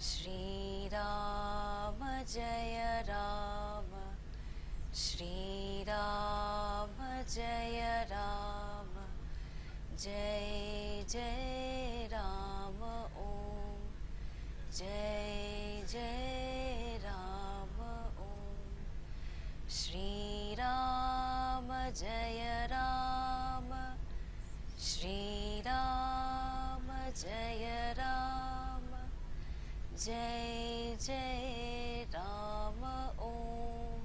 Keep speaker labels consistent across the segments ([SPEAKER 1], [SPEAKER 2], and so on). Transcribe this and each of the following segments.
[SPEAKER 1] Shri Rama Jaya Rama, Shri Rama Jaya Rama, Jai Jai Rama Om, Jai Jai Rama Om. Shri Rama Jaya Rama, Shri Rama Jaya Rama, Jai Jai Rama Om,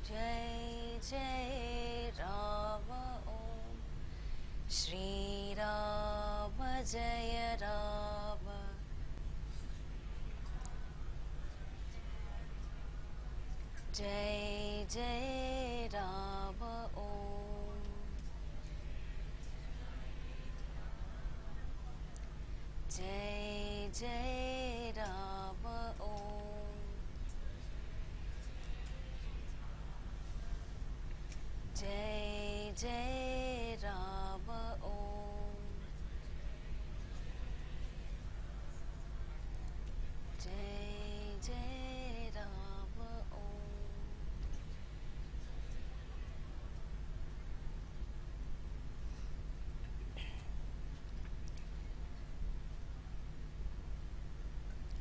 [SPEAKER 1] Jai Jai Rama Om. Shri Rama Jaya Rama, Jai Jai Rama Om, Jai Jai Rama Om, Jai Jai Rama Om, Jai Jai Rama Om.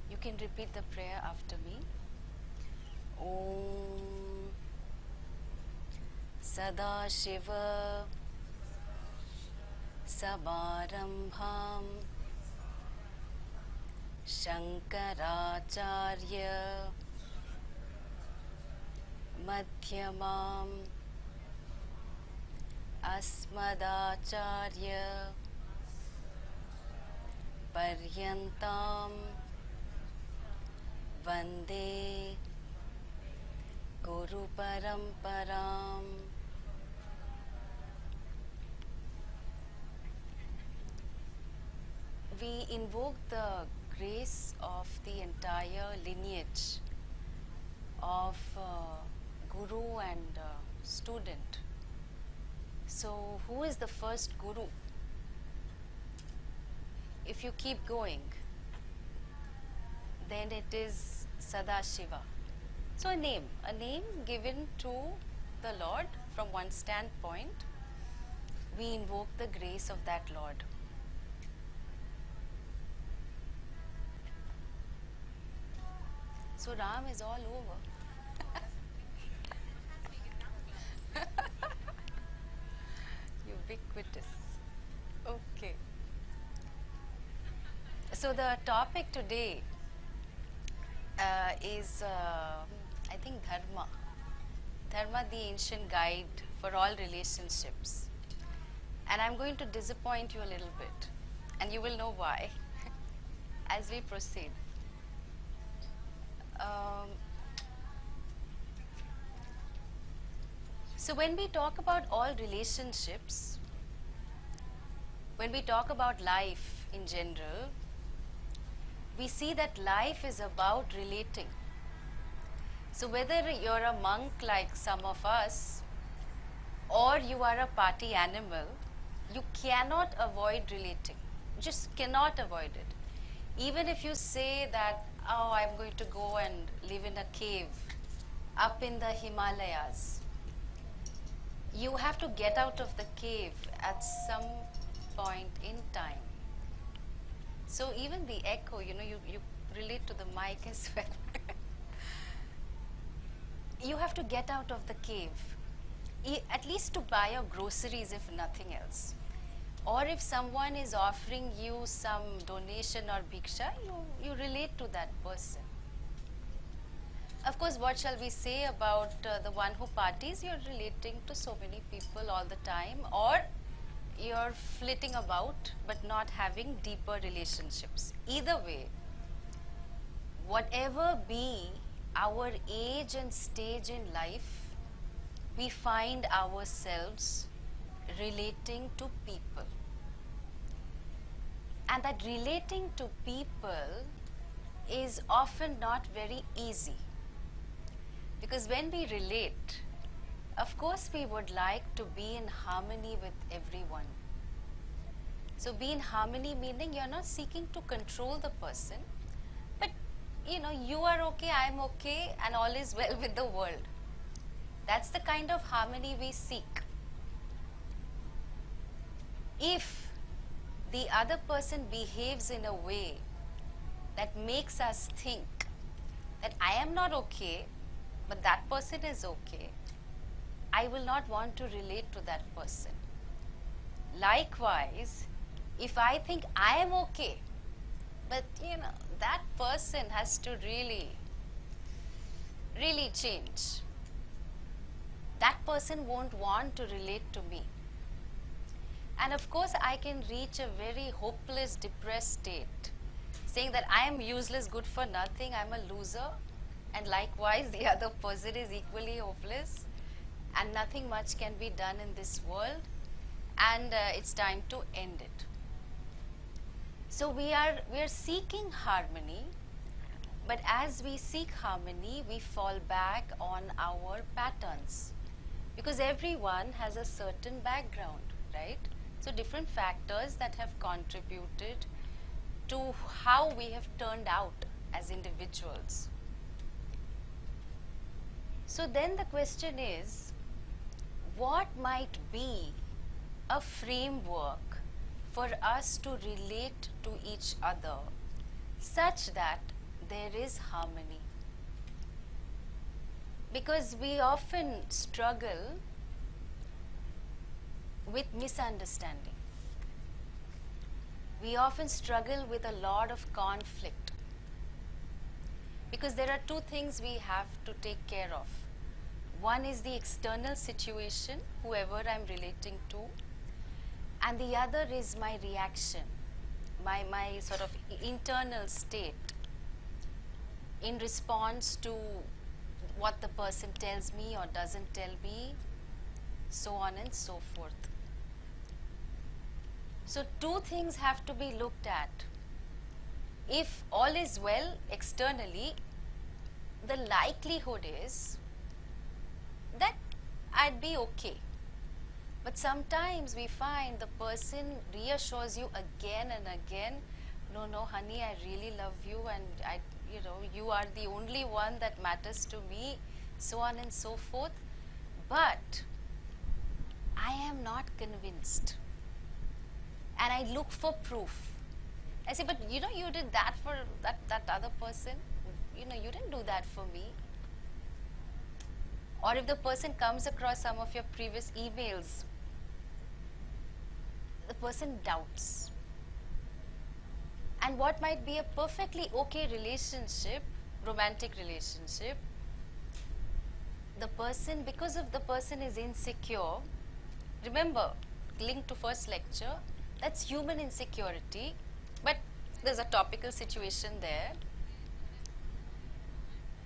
[SPEAKER 1] You can repeat the prayer after me. Om Sada Shiva Samarambham Shankaracharya Madhyamam Asmadacharya Paryantam Vande Guru Paramparam. We invoke the grace of the entire lineage of Guru and student. So, who is the first Guru? If you keep going, then it is Sadashiva. So a name given to the Lord from one standpoint, we invoke the grace of that Lord. So Ram is all over. Ubiquitous. Okay. So the topic today is, I think, Dharma. Dharma, the ancient guide for all relationships. And I'm going to disappoint you a little bit. And you will know why as we proceed. So when we talk about all relationships, when we talk about life in general, we see that life is about relating. So whether you're a monk like some of us, or you are a party animal, you cannot avoid relating. Just cannot avoid it. Even if you say that, oh, I'm going to go and live in a cave up in the Himalayas, you have to get out of the cave at some point in time. So even the echo, you relate to the mic as well. You have to get out of the cave, at least to buy your groceries, if nothing else. Or if someone is offering you some donation or bhiksha, you relate to that person. Of course, what shall we say about the one who parties? You're relating to so many people all the time, or you're flitting about but not having deeper relationships. Either way, whatever be our age and stage in life, we find ourselves relating to people. And that relating to people is often not very easy. Because when we relate, of course we would like to be in harmony with everyone. So be in harmony meaning you're not seeking to control the person, you are okay, I am okay, and all is well with the world. That's the kind of harmony we seek. If the other person behaves in a way that makes us think that I am not okay, but that person is okay, I will not want to relate to that person. Likewise, if I think I am okay, but that person has to really change, that person won't want to relate to me. And of course, I can reach a very hopeless, depressed state, saying that I am useless, good for nothing, I'm a loser, and likewise the other person is equally hopeless, and nothing much can be done in this world, and it's time to end it. So we are seeking harmony, but as we seek harmony, we fall back on our patterns, because everyone has a certain background, right? So different factors that have contributed to how we have turned out as individuals. So then the question is, what might be a framework for us to relate to each other such that there is harmony? Because we often struggle with misunderstanding. We often struggle with a lot of conflict, because there are two things we have to take care of. One is the external situation, whoever I'm relating to, and the other is my reaction, my sort of internal state in response to what the person tells me or doesn't tell me, so on and so forth. So two things have to be looked at. If all is well externally, the likelihood is that I'd be okay. But sometimes we find the person reassures you again and again, no, honey, I really love you, and you are the only one that matters to me, so on and so forth. But I am not convinced. And I look for proof. I say, but you did that for that other person. You didn't do that for me. Or if the person comes across some of your previous emails, the person doubts. And what might be a perfectly okay relationship, romantic relationship, the person, because of the person is insecure, remember, linked to first lecture, that's human insecurity, but there's a topical situation there.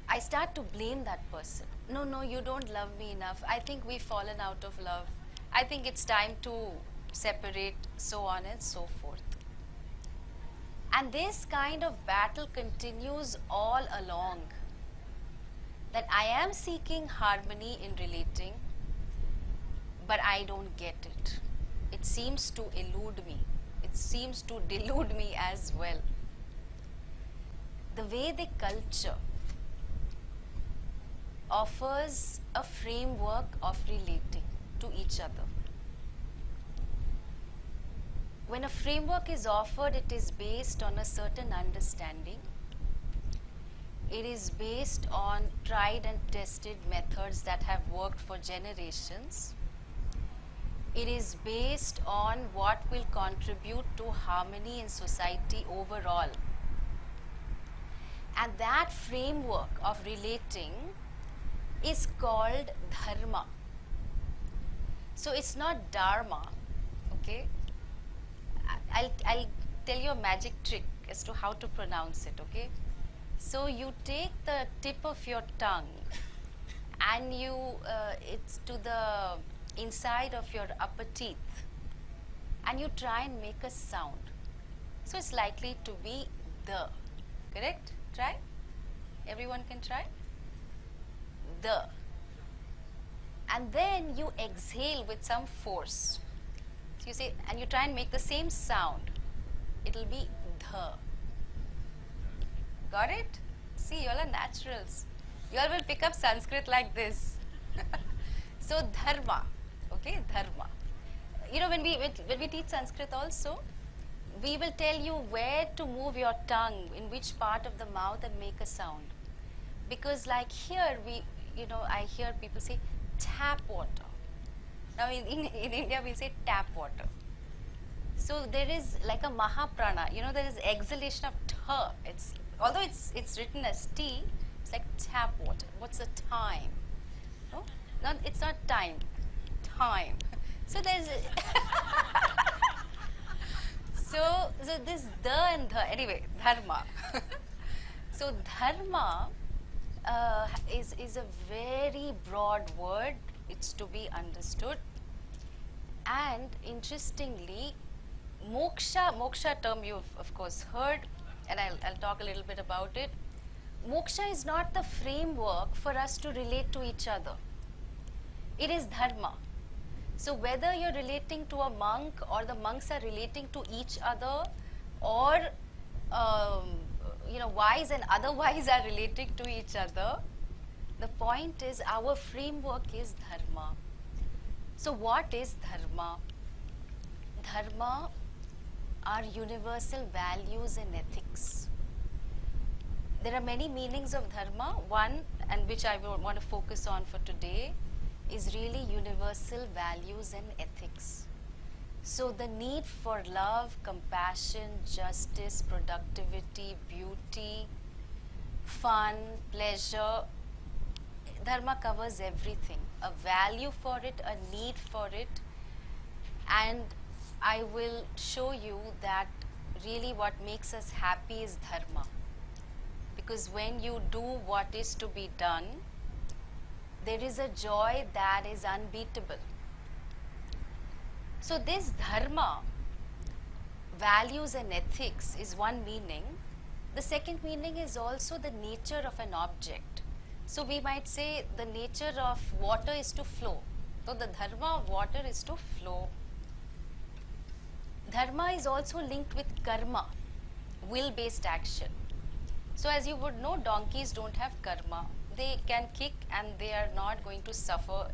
[SPEAKER 1] I start to blame that person. No, you don't love me enough. I think we've fallen out of love. I think it's time to separate, so on and so forth. And this kind of battle continues all along. That I am seeking harmony in relating, but I don't get it. It seems to elude me. It seems to delude me as well. The Vedic culture offers a framework of relating to each other. When a framework is offered, it is based on a certain understanding. It is based on tried and tested methods that have worked for generations. It is based on what will contribute to harmony in society overall. And that framework of relating is called Dharma. So it's not Dharma, okay? I'll tell you a magic trick as to how to pronounce it, okay? So you take the tip of your tongue and it's to the inside of your upper teeth, and you try and make a sound. So it's likely to be the, correct? Try? Everyone can try? The. And then you exhale with some force. So you say, and you try and make the same sound. It'll be the. Got it? See, you all are naturals. You all will pick up Sanskrit like this. So dharma, okay, dharma. You know, when we teach Sanskrit also, we will tell you where to move your tongue, in which part of the mouth, and make a sound. Because like here, I hear people say tap water. Now in India, we say tap water. So there is like a mahaprana, there is exhalation of tha. Although it's written as T, it's like tap water. What's the time? No, it's not time. Time. So there's so this the and the, anyway, dharma. So dharma is a very broad word. It's to be understood. And interestingly, moksha term you've of course heard, and I'll talk a little bit about it. Moksha is not the framework for us to relate to each other. It is dharma. So whether you're relating to a monk or the monks are relating to each other, or wise and otherwise are relating to each other, the point is our framework is dharma. So what is dharma? Dharma are universal values and ethics. There are many meanings of dharma. One, and which I want to focus on for today, is really universal values and ethics. So the need for love, compassion, justice, productivity, beauty, fun, pleasure, dharma covers everything. A value for it, a need for it, and I will show you that really what makes us happy is dharma. Because when you do what is to be done, there is a joy that is unbeatable. So this dharma, values and ethics, is one meaning. The second meaning is also the nature of an object. So we might say the nature of water is to flow. So the dharma of water is to flow. Dharma is also linked with karma, will-based action. So as you would know, donkeys don't have karma. They can kick and they are not going to suffer,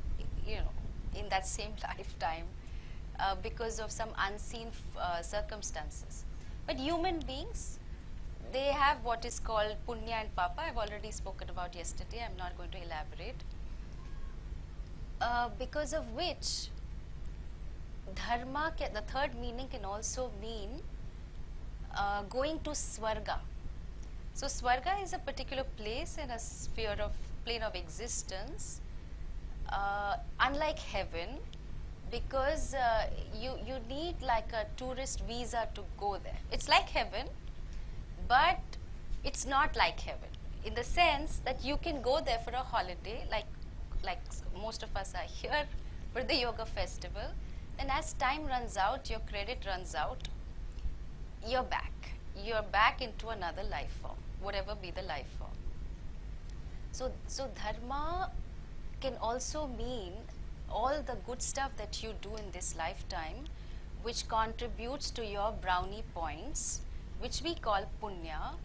[SPEAKER 1] in that same lifetime because of some unseen circumstances. But human beings, they have what is called punya and papa. I've already spoken about yesterday. I'm not going to elaborate. Because of which, dharma, the third meaning can also mean going to Swarga. So Swarga is a particular place in a plane of existence, unlike heaven, because you need like a tourist visa to go there. It's like heaven, but it's not like heaven, in the sense that you can go there for a holiday, like most of us are here for the yoga festival. And as time runs out, your credit runs out, you're back. You're back into another life form, whatever be the life form. So dharma can also mean all the good stuff that you do in this lifetime, which contributes to your brownie points, which we call punya,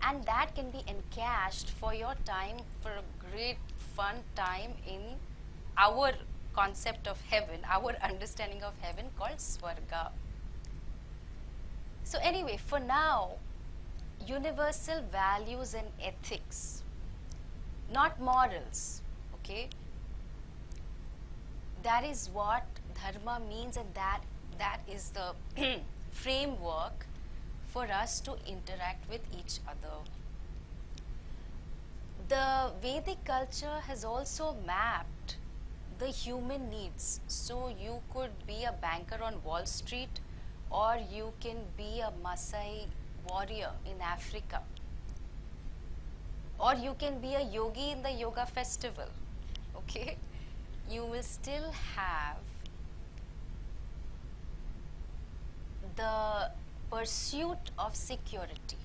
[SPEAKER 1] and that can be encashed for your time, for a great fun time in our concept of heaven, our understanding of heaven, called Swarga. So anyway, for now, universal values and ethics, not morals, okay? That is what dharma means, and that is the framework for us to interact with each other. The Vedic culture has also mapped the human needs. So you could be a banker on Wall Street, or you can be a Maasai warrior in Africa, or you can be a yogi in the yoga festival, okay? You will still have the pursuit of security.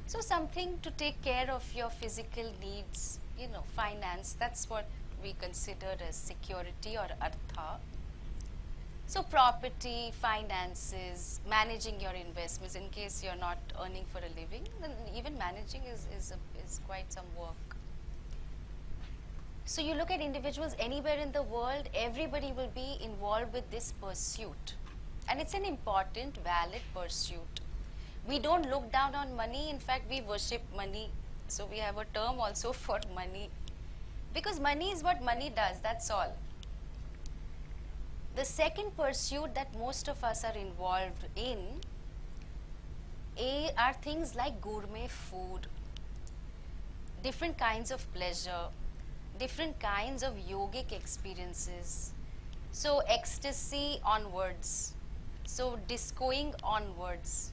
[SPEAKER 1] So something to take care of your physical needs, finance, that's what we consider as security or artha. So property, finances, managing your investments in case you're not earning for a living, then even managing is quite some work. So you look at individuals anywhere in the world, everybody will be involved with this pursuit. And it's an important, valid pursuit. We don't look down on money, in fact we worship money. So we have a term also for money. Because money is what money does, that's all. The second pursuit that most of us are involved in are things like gourmet food, different kinds of pleasure, different kinds of yogic experiences. So ecstasy onwards, so discoing onwards,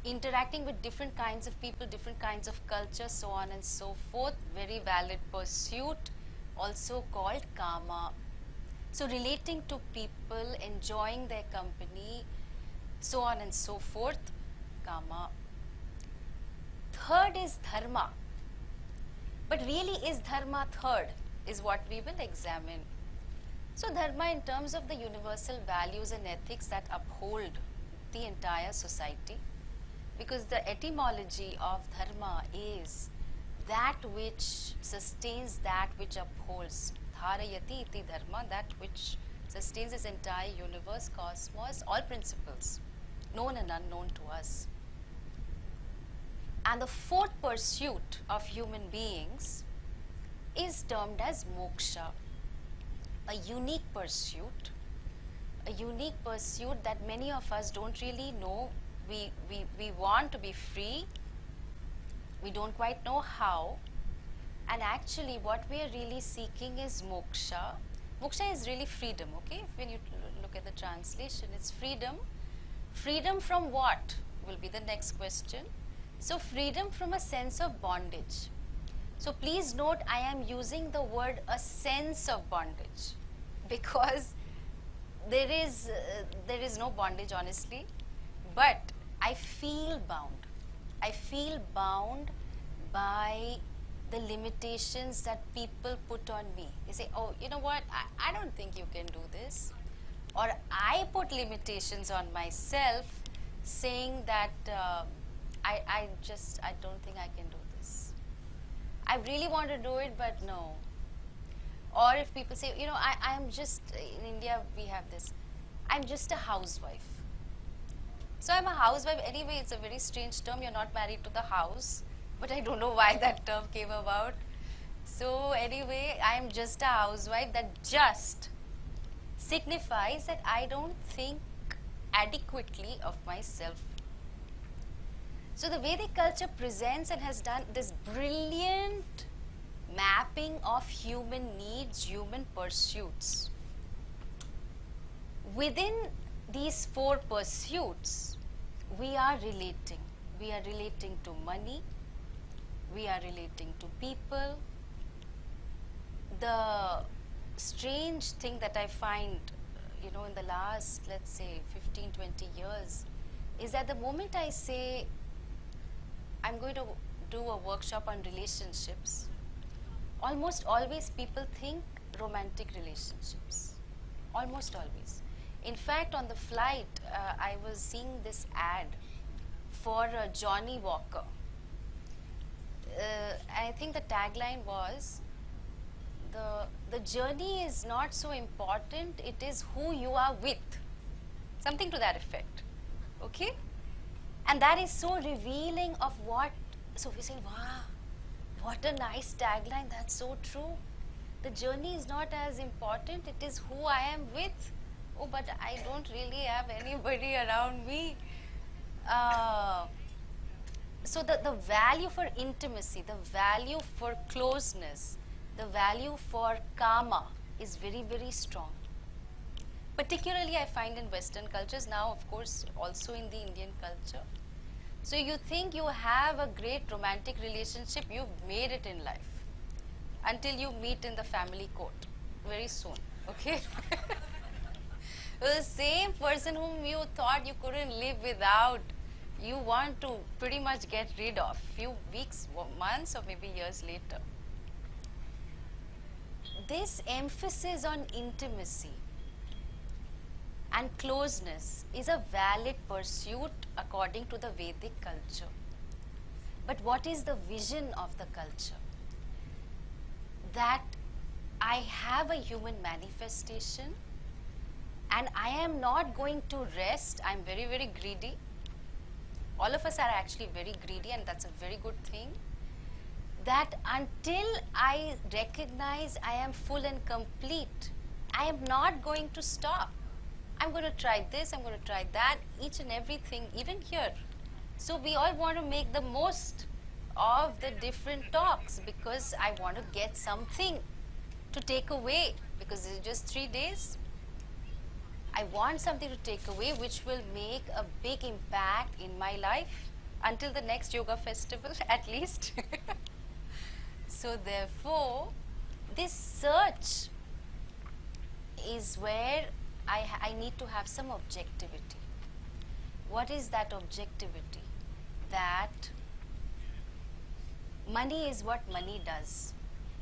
[SPEAKER 1] interacting with different kinds of people, different kinds of culture, so on and so forth. Very valid pursuit, also called kama. So relating to people, enjoying their company, so on and so forth, kama. Third is dharma. But really, is dharma third, is what we will examine. So dharma in terms of the universal values and ethics that uphold the entire society, because the etymology of dharma is that which sustains, that which upholds. Dharayati iti dharma, that which sustains this entire universe, cosmos, all principles, known and unknown to us. And the fourth pursuit of human beings is termed as moksha, a unique pursuit that many of us don't really know. We want to be free, we don't quite know how, and actually what we are really seeking is moksha. Moksha is really freedom, okay? When you look at the translation, it's freedom. Freedom from what will be the next question. So freedom from a sense of bondage. So please note, I am using the word a sense of bondage, because there is no bondage honestly, but I feel bound. I feel bound by the limitations that people put on me. They say, oh, you know what, I don't think you can do this. Or I put limitations on myself saying that I don't think I can do this. I really want to do it, but no. Or if people say, you know, I'm just, in India we have this, I'm just a housewife. So I'm a housewife anyway, it's a very strange term, you're not married to the house, but I don't know why that term came about. So anyway, I'm just a housewife, that just signifies that I don't think adequately of myself. So the Vedic culture presents and has done this brilliant mapping of human needs, human pursuits. Within these four pursuits, we are relating. We are relating to money, we are relating to people. The strange thing that I find, you know, in the last, let's say, 15, 20 years, is that the moment I say, I'm going to do a workshop on relationships, almost always people think romantic relationships. Almost always. In fact, on the flight, I was seeing this ad for Johnny Walker. I think the tagline was, the journey is not so important, it is who you are with. Something to that effect. Okay? And that is so revealing of what, so we say, wow, what a nice tagline, that's so true. The journey is not as important, it is who I am with. Oh, but I don't really have anybody around me. So the value for intimacy, the value for closeness, the value for karma is very, very strong. Particularly I find in Western cultures, now of course also in the Indian culture. So you think you have a great romantic relationship, you've made it in life. Until you meet in the family court, very soon, okay? The same person whom you thought you couldn't live without, you want to pretty much get rid of few weeks, months, or maybe years later. This emphasis on intimacy and closeness is a valid pursuit according to the Vedic culture. But what is the vision of the culture? That I have a human manifestation and I am not going to rest. I'm very, very greedy. All of us are actually very greedy, and that's a very good thing. That until I recognize I am full and complete, I am not going to stop. I'm going to try this, I'm going to try that, each and everything, even here. So we all want to make the most of the different talks because I want to get something to take away, because it's just 3 days. I want something to take away which will make a big impact in my life until the next yoga festival at least. So therefore, this search is where I need to have some objectivity. What is that objectivity? That money is what money does.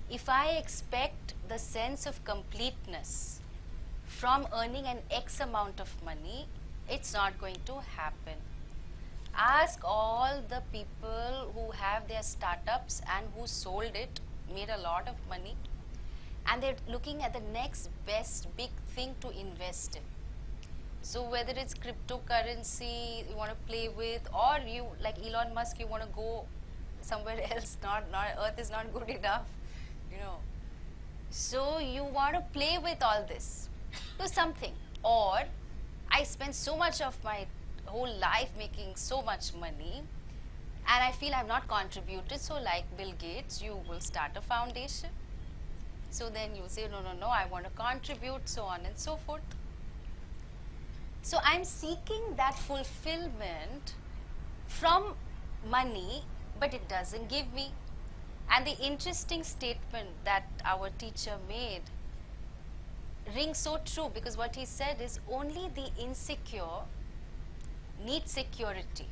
[SPEAKER 1] If I expect the sense of completeness from earning an X amount of money, it's not going to happen. Ask all the people who have their startups and who sold it, made a lot of money, and they're looking at the next best big thing to invest in. So whether it's cryptocurrency you want to play with, or you, like Elon Musk, you want to go somewhere else, not Earth is not good enough, you know. So you want to play with all this, do something. Or I spend so much of my whole life making so much money and I feel I've not contributed, so like Bill Gates, you will start a foundation. So then you say, no, I want to contribute, so on and so forth. So I'm seeking that fulfillment from money, but it doesn't give me. And the interesting statement that our teacher made rings so true, because what he said is only the insecure need security.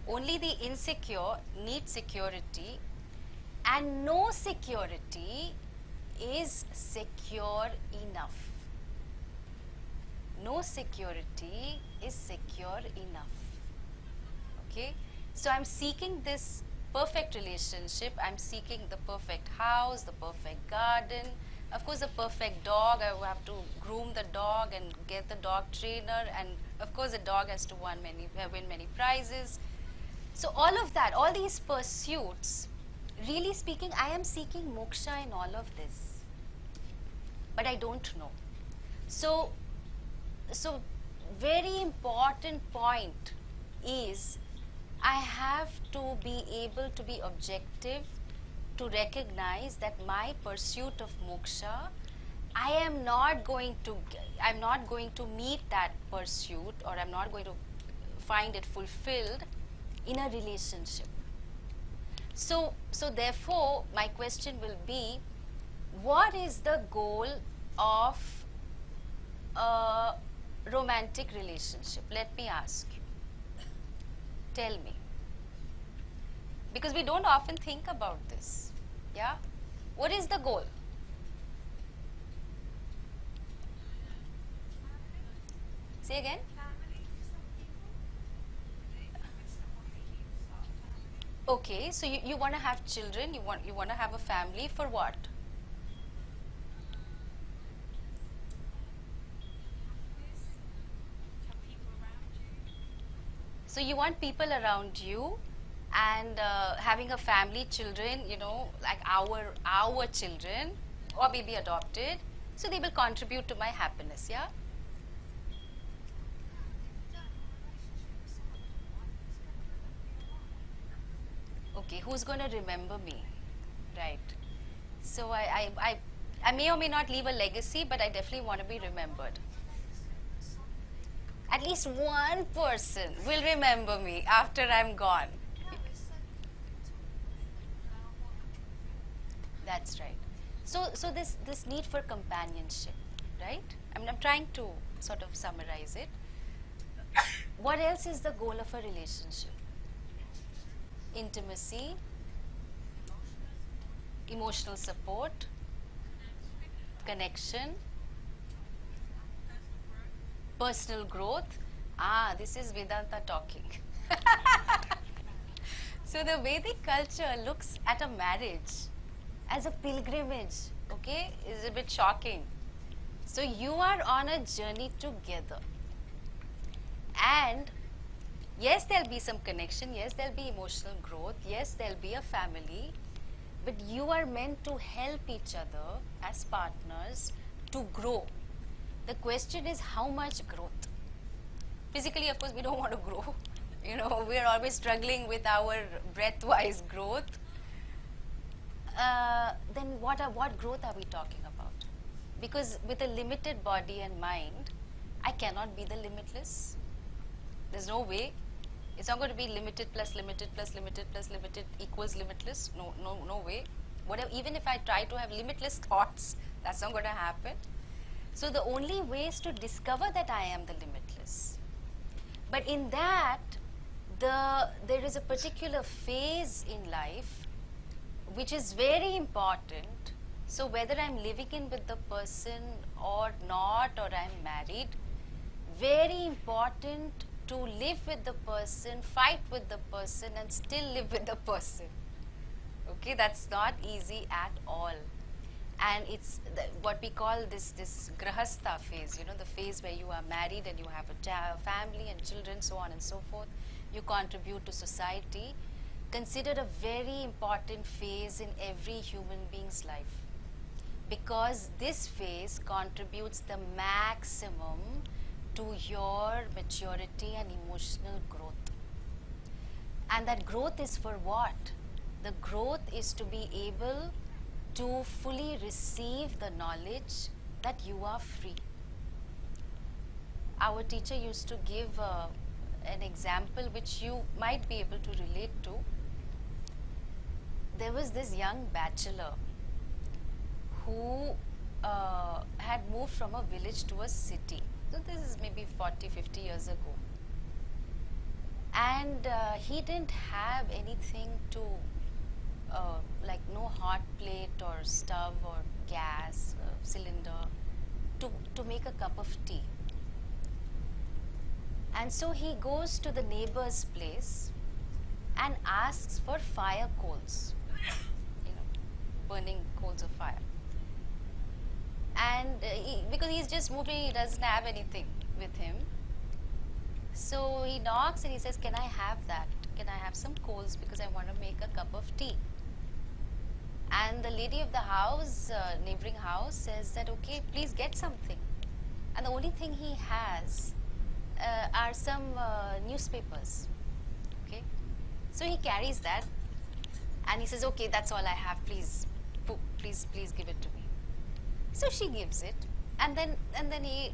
[SPEAKER 1] Only the insecure need security, and no security is secure enough. No security is secure enough. Okay? So I'm seeking this perfect relationship, I'm seeking the perfect house, the perfect garden, of course the perfect dog. I will have to groom the dog and get the dog trainer, and of course the dog has to win many prizes. So all of that, all these pursuits, really speaking, I am seeking moksha in all of this, but I don't know. So very important point is I have to be able to be objective, to recognize that my pursuit of moksha, I'm not going to meet that pursuit, or I'm not going to find it fulfilled in a relationship. So therefore, my question will be, what is the goal of a romantic relationship? Let me ask you. Tell me. Because we don't often think about this. Yeah? What is the goal? Say again? Okay, so you want to have children, you want to have a family, for what? So you want people around you, and having a family, children, you know, like our children, or maybe adopted, so they will contribute to my happiness, yeah? Okay, who's going to remember me? Right. So I may or may not leave a legacy, but I definitely want to be remembered. At least one person will remember me after I'm gone. That's right. So this need for companionship, right? I mean, I'm trying to sort of summarize it. What else is the goal of a relationship? Intimacy, emotional support, connection, personal growth. This is Vedanta talking. So the Vedic culture looks at a marriage as a pilgrimage, okay, is a bit shocking. So you are on a journey together. And yes, there'll be some connection, yes, there'll be emotional growth, yes, there'll be a family, but you are meant to help each other as partners to grow. The question is how much growth? Physically, of course, we don't want to grow. You know, we're always struggling with our breath-wise growth. Then what growth are we talking about? Because with a limited body and mind, I cannot be the limitless. There's no way. It's not going to be limited plus limited plus limited plus limited equals limitless. No way. Whatever, even if I try to have limitless thoughts, that's not going to happen. So the only way is to discover that I am the limitless. But in that, there is a particular phase in life which is very important. So whether I'm living in with the person or not, or I'm married, very important to live with the person, fight with the person, and still live with the person. Okay, that's not easy at all. And it's what we call this grahastha phase, you know, the phase where you are married and you have a family and children, so on and so forth. You contribute to society. Consider a very important phase in every human being's life, because this phase contributes the maximum to your maturity and emotional growth. And that growth is for what? The growth is to be able to fully receive the knowledge that you are free. Our teacher used to give an example which you might be able to relate to. There was this young bachelor who had moved from a village to a city. So this is maybe 40, 50 years ago. And he didn't have anything to, like no hot plate or stove or gas cylinder to make a cup of tea. And so he goes to the neighbor's place and asks for fire coals, you know, burning coals of fire. And because he's just moving, he doesn't have anything with him. So he knocks and he says, can I have that? Can I have some coals, because I want to make a cup of tea? And the lady of the house, neighboring house, says that, okay, please get something. And the only thing he has are some newspapers. Okay, so he carries that and he says, okay, that's all I have, please give it to me. So she gives it, and then he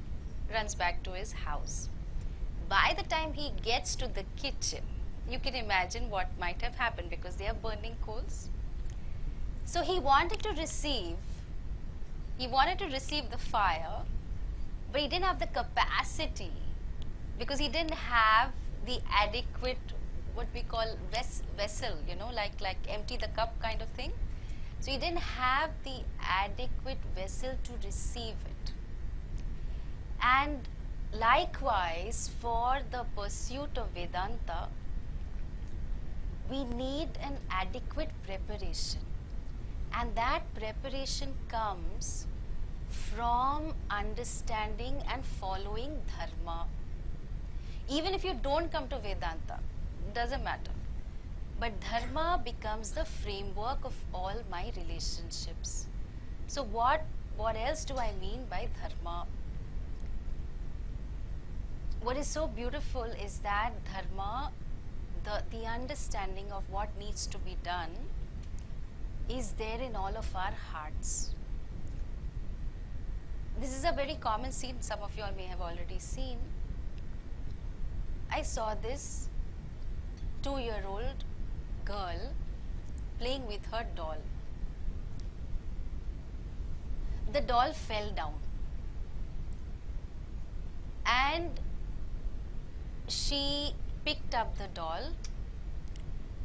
[SPEAKER 1] runs back to his house. By the time he gets to the kitchen, you can imagine what might have happened, because they are burning coals. So he wanted to receive the fire, but he didn't have the capacity, because he didn't have the adequate, what we call vessel, you know, like empty the cup kind of thing. So he didn't have the adequate vessel to receive it. And likewise, for the pursuit of Vedanta, we need an adequate preparation. And that preparation comes from understanding and following Dharma. Even if you don't come to Vedanta, doesn't matter. But Dharma becomes the framework of all my relationships. So what else do I mean by Dharma? What is so beautiful is that Dharma, the understanding of what needs to be done, is there in all of our hearts. This is a very common scene, some of you all may have already seen. I saw this 2-year-old girl playing with her doll. The doll fell down and she picked up the doll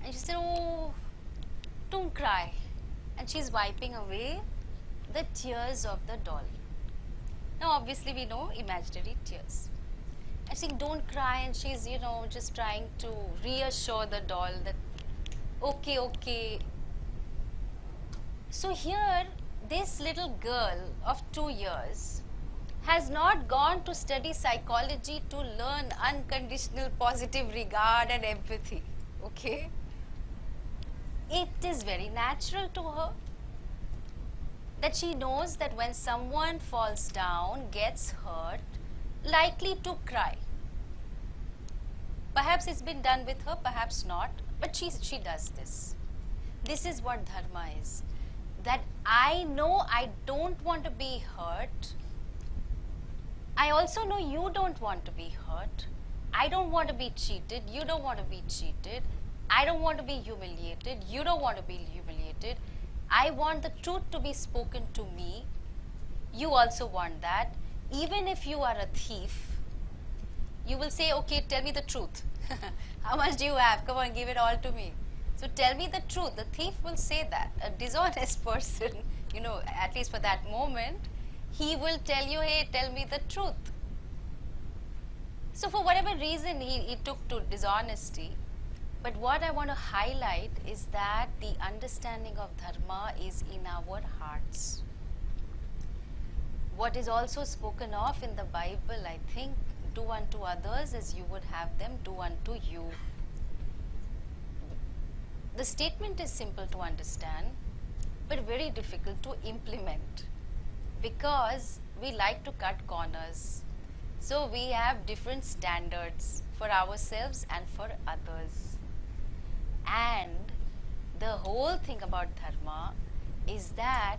[SPEAKER 1] and she said, oh, don't cry. And she's wiping away the tears of the doll. Now obviously we know imaginary tears. and saying, don't cry, and she's, just trying to reassure the doll that, okay, okay. So here, this little girl of 2 years has not gone to study psychology to learn unconditional positive regard and empathy, okay? It is very natural to her that she knows that when someone falls down, gets hurt, likely to cry. Perhaps it's been done with her, perhaps not, but she does this. This is what dharma is. That I know I don't want to be hurt. I also know you don't want to be hurt. I don't want to be cheated. You don't want to be cheated. I don't want to be humiliated. You don't want to be humiliated. I want the truth to be spoken to me. You also want that. Even if you are a thief, you will say, okay, tell me the truth. How much do you have? Come on, give it all to me. So tell me the truth. The thief will say that. A dishonest person, at least for that moment, he will tell you, hey, tell me the truth. So for whatever reason he took to dishonesty. But what I want to highlight is that the understanding of dharma is in our hearts. What is also spoken of in the Bible, I think, do unto others as you would have them do unto you. The statement is simple to understand, but very difficult to implement, because we like to cut corners. So we have different standards for ourselves and for others. And the whole thing about dharma is that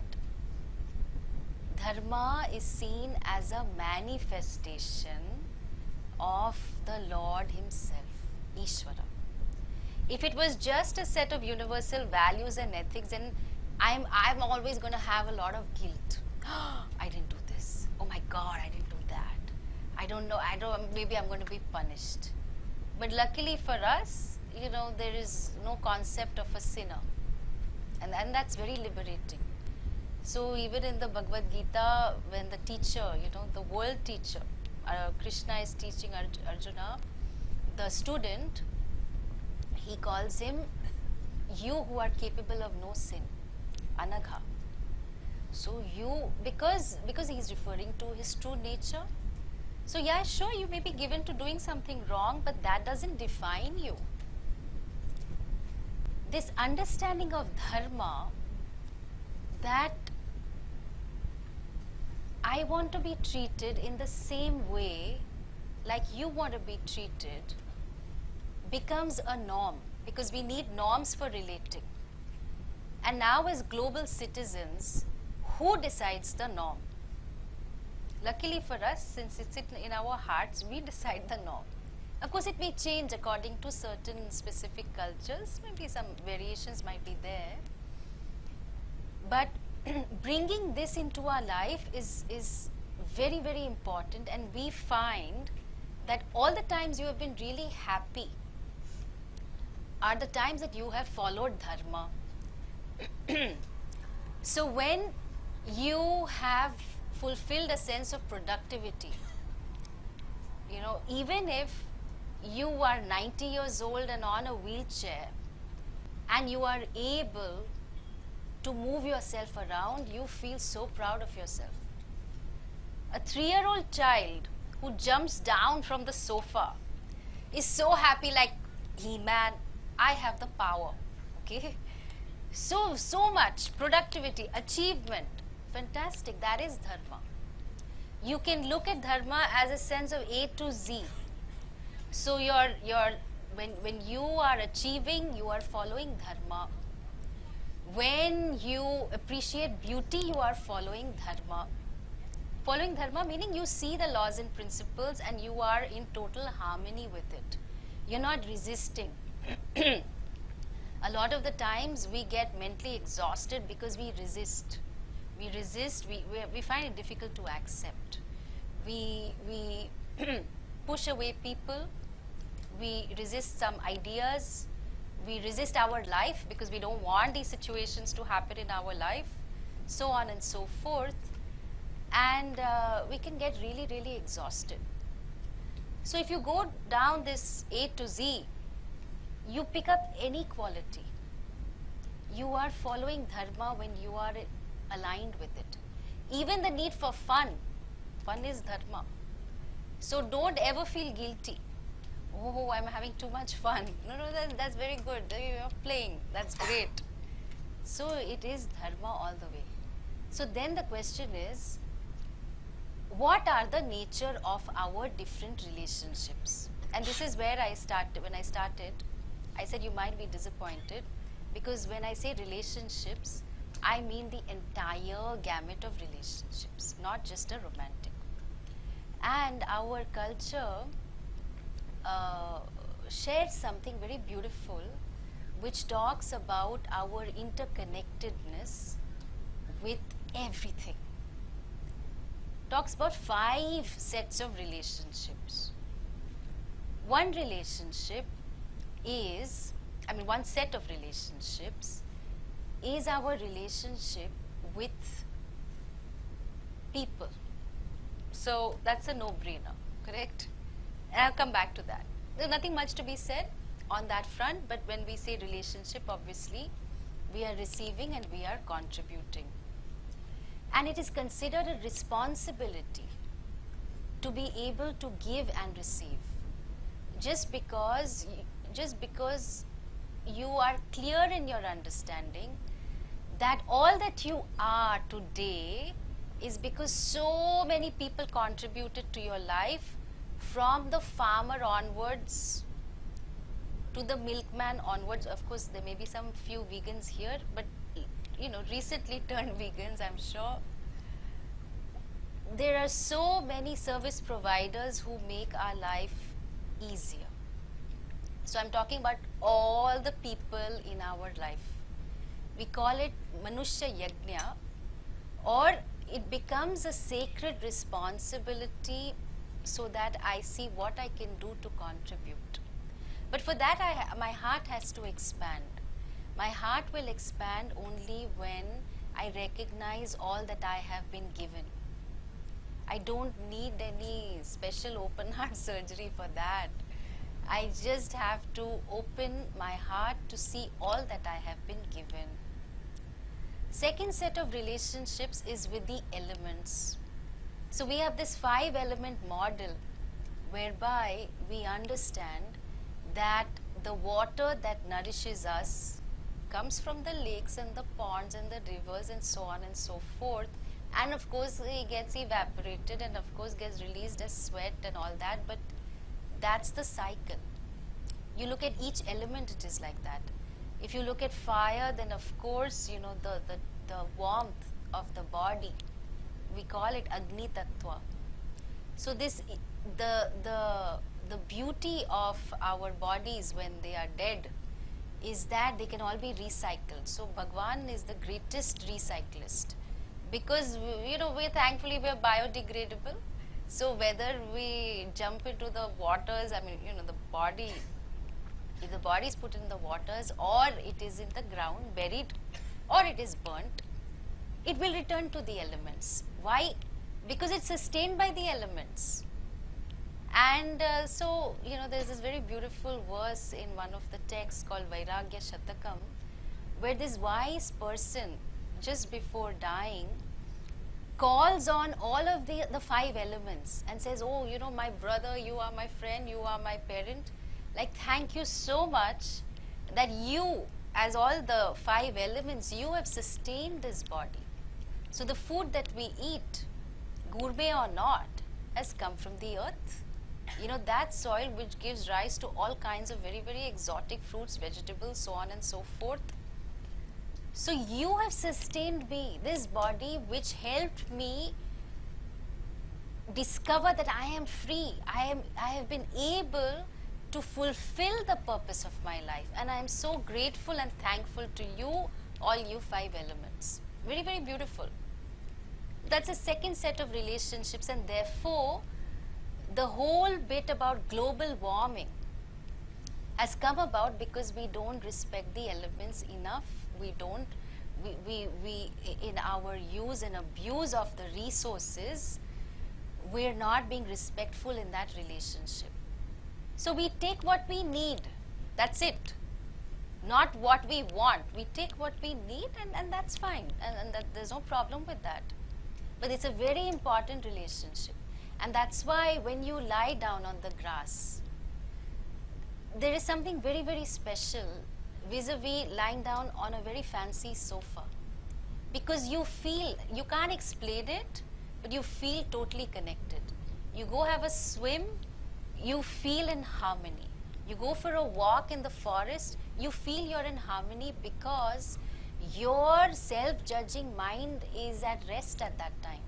[SPEAKER 1] dharma is seen as a manifestation of the Lord himself, Ishvara. If it was just a set of universal values and ethics, then I'm always going to have a lot of guilt. I didn't do this. Oh my God, I didn't do that. I don't know, maybe I'm going to be punished. But luckily for us, there is no concept of a sinner. And that's very liberating. So even in the Bhagavad Gita, when the teacher, the world teacher, Krishna is teaching Arjuna, the student, he calls him, you who are capable of no sin, anagha. So you, because he's referring to his true nature. So yeah, sure, you may be given to doing something wrong, but that doesn't define you. This understanding of dharma, that I want to be treated in the same way like you want to be treated, becomes a norm, because we need norms for relating. And now as global citizens, who decides the norm? Luckily for us, since it's in our hearts, we decide the norm. Of course, it may change according to certain specific cultures. Maybe some variations might be there. But bringing this into our life is very, very important. And we find that all the times you have been really happy are the times that you have followed dharma. So when you have fulfilled a sense of productivity, even if you are 90 years old and on a wheelchair, and you are able to move yourself around, you feel so proud of yourself. A 3-year-old child who jumps down from the sofa is so happy, like, He-Man, I have the power, okay? So much productivity, achievement, fantastic, that is dharma. You can look at dharma as a sense of A to Z. So when you are achieving, you are following dharma. When you appreciate beauty, you are following dharma. Following dharma meaning you see the laws and principles and you are in total harmony with it. You're not resisting. A lot of the times we get mentally exhausted because we resist. We resist, we find it difficult to accept. We push away people, we resist some ideas, we resist our life because we don't want these situations to happen in our life, so on and so forth. And we can get really, really exhausted. So if you go down this A to Z, you pick up any quality. You are following Dharma when you are aligned with it. Even the need for fun is Dharma. So don't ever feel guilty. Oh, I'm having too much fun. No, that's very good. You're playing. That's great. So it is Dharma all the way. So then the question is, what are the nature of our different relationships? And this is where I started. When I started, I said you might be disappointed, because when I say relationships, I mean the entire gamut of relationships, not just a romantic. And our culture shares something very beautiful, which talks about our interconnectedness with everything. Talks about 5 sets of relationships. One relationship is, one set of relationships is our relationship with people. So that's a no-brainer, correct? And I'll come back to that. There's nothing much to be said on that front, but when we say relationship, obviously, we are receiving and we are contributing. And it is considered a responsibility to be able to give and receive. Just because you are clear in your understanding that all that you are today is because so many people contributed to your life, from the farmer onwards to the milkman onwards. Of course, there may be some few vegans here, but recently turned vegans, I'm sure. There are so many service providers who make our life easier. So I'm talking about all the people in our life. We call it Manushya Yajna, or it becomes a sacred responsibility so that I see what I can do to contribute. But for that, my heart has to expand. My heart will expand only when I recognize all that I have been given. I don't need any special open heart surgery for that. I just have to open my heart to see all that I have been given. Second set of relationships is with the elements. So we have this 5-element model whereby we understand that the water that nourishes us comes from the lakes and the ponds and the rivers and so on and so forth. And of course, it gets evaporated and of course gets released as sweat and all that, but that's the cycle. You look at each element, it is like that. If you look at fire, then of course, the warmth of the body, we call it Agni Tattva. So the beauty of our bodies when they are dead is that they can all be recycled. So Bhagwan is the greatest recyclist, because we're thankfully we're biodegradable. So whether we jump into the waters, the body, if the body is put in the waters, or it is in the ground buried, or it is burnt, it will return to the elements. Why? Because it's sustained by the elements. And so there's this very beautiful verse in one of the texts called Vairagya Shatakam, where this wise person, just before dying, calls on all of the 5 elements and says, oh, my brother, you are my friend, you are my parent. Like, thank you so much that you, as all the 5 elements, you have sustained this body. So the food that we eat, gourmet or not, has come from the earth. That soil which gives rise to all kinds of very, very exotic fruits, vegetables, so on and so forth. So you have sustained me, this body which helped me discover that I am free. I have been able to fulfill the purpose of my life, and I am so grateful and thankful to you, all you 5 elements. Very, very beautiful. That's a second set of relationships, and therefore the whole bit about global warming has come about because we don't respect the elements enough. We in our use and abuse of the resources, we're not being respectful in that relationship. So we take what we need, that's it. Not what we want. We take what we need, and that's fine. And that, there's no problem with that. But it's a very important relationship. And that's why when you lie down on the grass, there is something very, very special vis-a-vis lying down on a very fancy sofa. Because you feel, you can't explain it, but you feel totally connected. You go have a swim, you feel in harmony. You go for a walk in the forest, you feel you're in harmony because your self-judging mind is at rest at that time.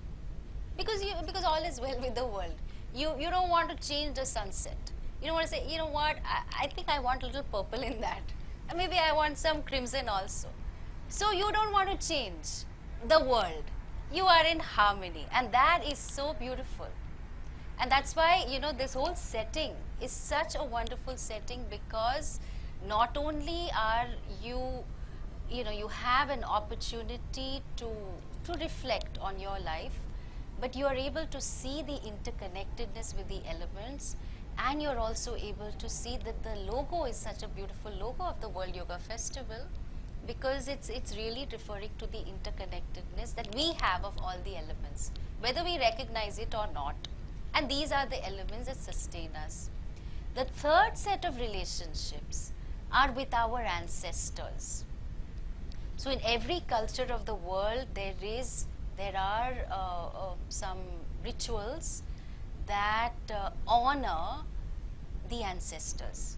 [SPEAKER 1] Because all is well with the world. You don't want to change the sunset. You don't want to say, you know what, I think I want a little purple in that. And maybe I want some crimson also. So you don't want to change the world. You are in harmony, and that is so beautiful. And that's why, this whole setting is such a wonderful setting, because not only are you, you have an opportunity to reflect on your life, but you are able to see the interconnectedness with the elements, and you're also able to see that the logo is such a beautiful logo of the World Yoga Festival, because it's really referring to the interconnectedness that we have of all the elements, whether we recognize it or not. And these are the elements that sustain us. The third set of relationships are with our ancestors. So in every culture of the world, there are some rituals that honor the ancestors.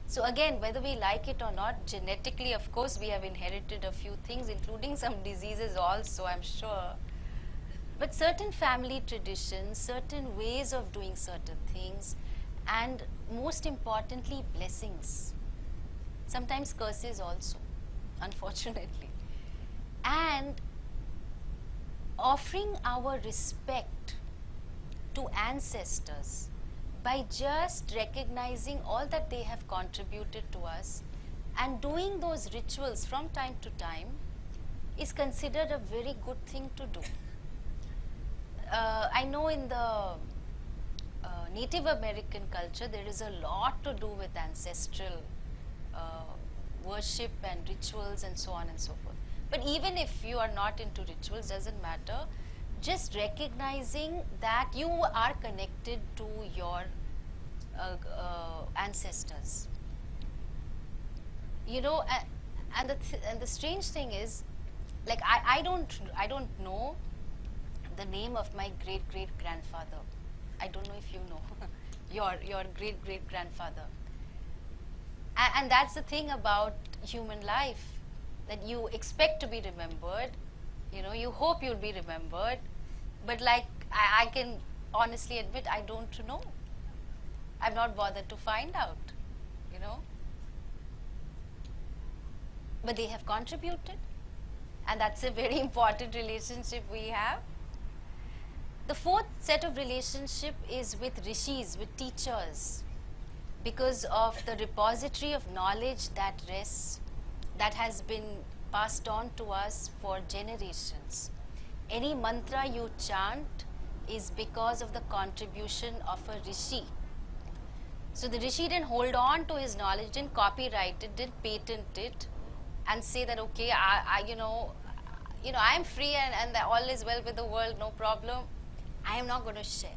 [SPEAKER 1] So again, whether we like it or not, genetically, of course, we have inherited a few things, including some diseases also, I'm sure. But certain family traditions, certain ways of doing certain things, and most importantly, blessings. Sometimes curses also, unfortunately. And offering our respect to ancestors by just recognizing all that they have contributed to us and doing those rituals from time to time is considered a very good thing to do. I know in the Native American culture, there is a lot to do with ancestral worship and rituals and so on and so forth. But even if you are not into rituals, doesn't matter, just recognizing that you are connected to your ancestors. And the strange thing is, like I don't know the name of my great-great-grandfather. I don't know if you know your great-great-grandfather. And that's the thing about human life, that you expect to be remembered, you hope you'll be remembered, but like I can honestly admit, I don't know. I'm not bothered to find out, But they have contributed, and that's a very important relationship we have. The fourth set of relationship is with rishis, with teachers, because of the repository of knowledge that rests, that has been passed on to us for generations. Any mantra you chant is because of the contribution of a rishi. So the rishi didn't hold on to his knowledge, didn't copyright it, didn't patent it, and say that, okay, I'm free and all is well with the world, no problem. I am not going to share.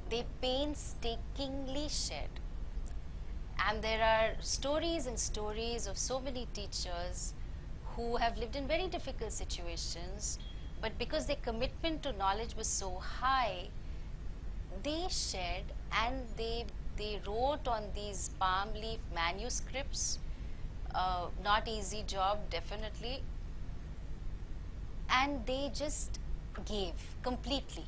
[SPEAKER 1] They painstakingly shared. And there are stories and stories of so many teachers who have lived in very difficult situations, but because their commitment to knowledge was so high, they shared, and they wrote on these palm leaf manuscripts. Not easy job, definitely. And they just gave completely.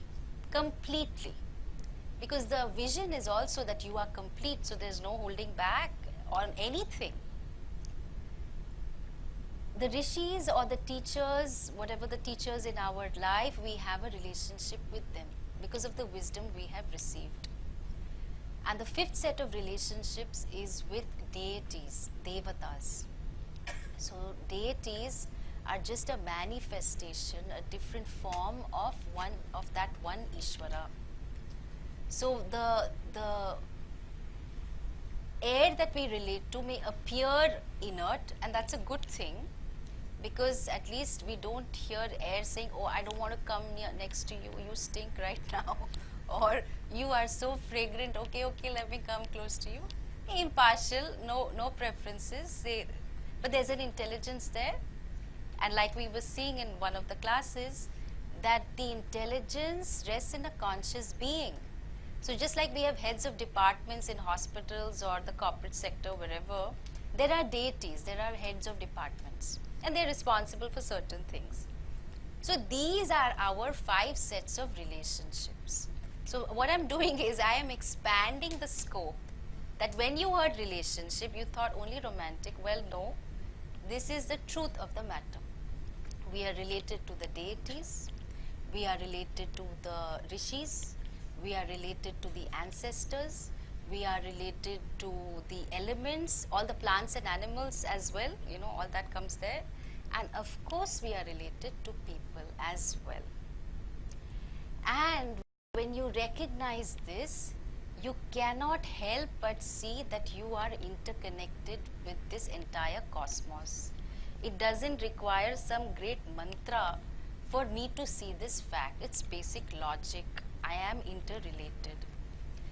[SPEAKER 1] Because the vision is also that you are complete, so there's no holding back on anything. The rishis or the teachers, whatever the teachers in our life, we have a relationship with them because of the wisdom we have received. And the fifth set of relationships is with deities, devatas. So deities are just a manifestation, a different form of that one Ishvara. So the air that we relate to may appear inert, and that's a good thing, because at least we don't hear air saying, oh, I don't want to come next to you, you stink right now, or you are so fragrant, okay, let me come close to you. Impartial, no preferences, but there's an intelligence there. And like we were seeing in one of the classes, that the intelligence rests in a conscious being. So just like we have heads of departments in hospitals or the corporate sector, wherever, there are deities, there are heads of departments, and they're responsible for certain things. So these are our 5 sets of relationships. So what I'm doing is I am expanding the scope, that when you heard relationship, you thought only romantic. Well, no, this is the truth of the matter. We are related to the deities, we are related to the rishis, we are related to the ancestors, we are related to the elements, all the plants and animals as well, all that comes there. And of course, we are related to people as well. And when you recognize this, you cannot help but see that you are interconnected with this entire cosmos. It doesn't require some great mantra for me to see this fact. It's basic logic. I am interrelated.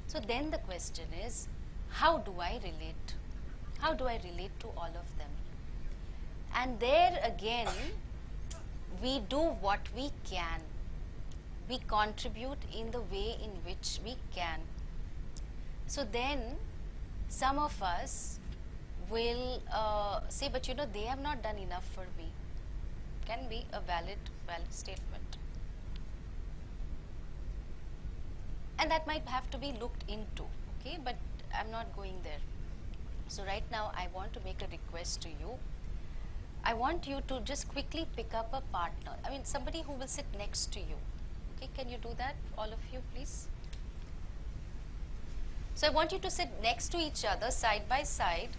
[SPEAKER 1] So then the question is, how do I relate? How do I relate to all of them? And there again, we do what we can. We contribute in the way in which we can. So then, some of us will say, but they have not done enough for me. Can be a valid statement. And that might have to be looked into, okay? But I'm not going there. So right now, I want to make a request to you. I want you to just quickly pick up a partner. I mean, somebody who will sit next to you. Okay, can you do that, all of you, please? So I want you to sit next to each other, side by side.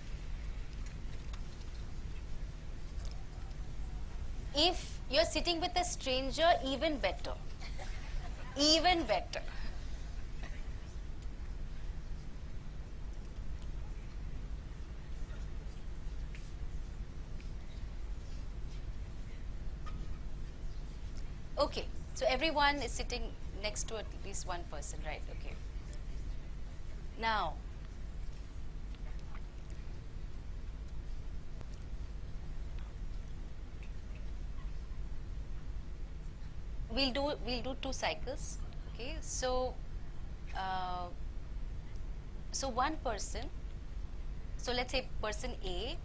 [SPEAKER 1] If you're sitting with a stranger, even better. Even better. Okay, so everyone is sitting next to at least one person, right? Okay. Now, we'll do 2 cycles. Okay, so one person, so let's say person A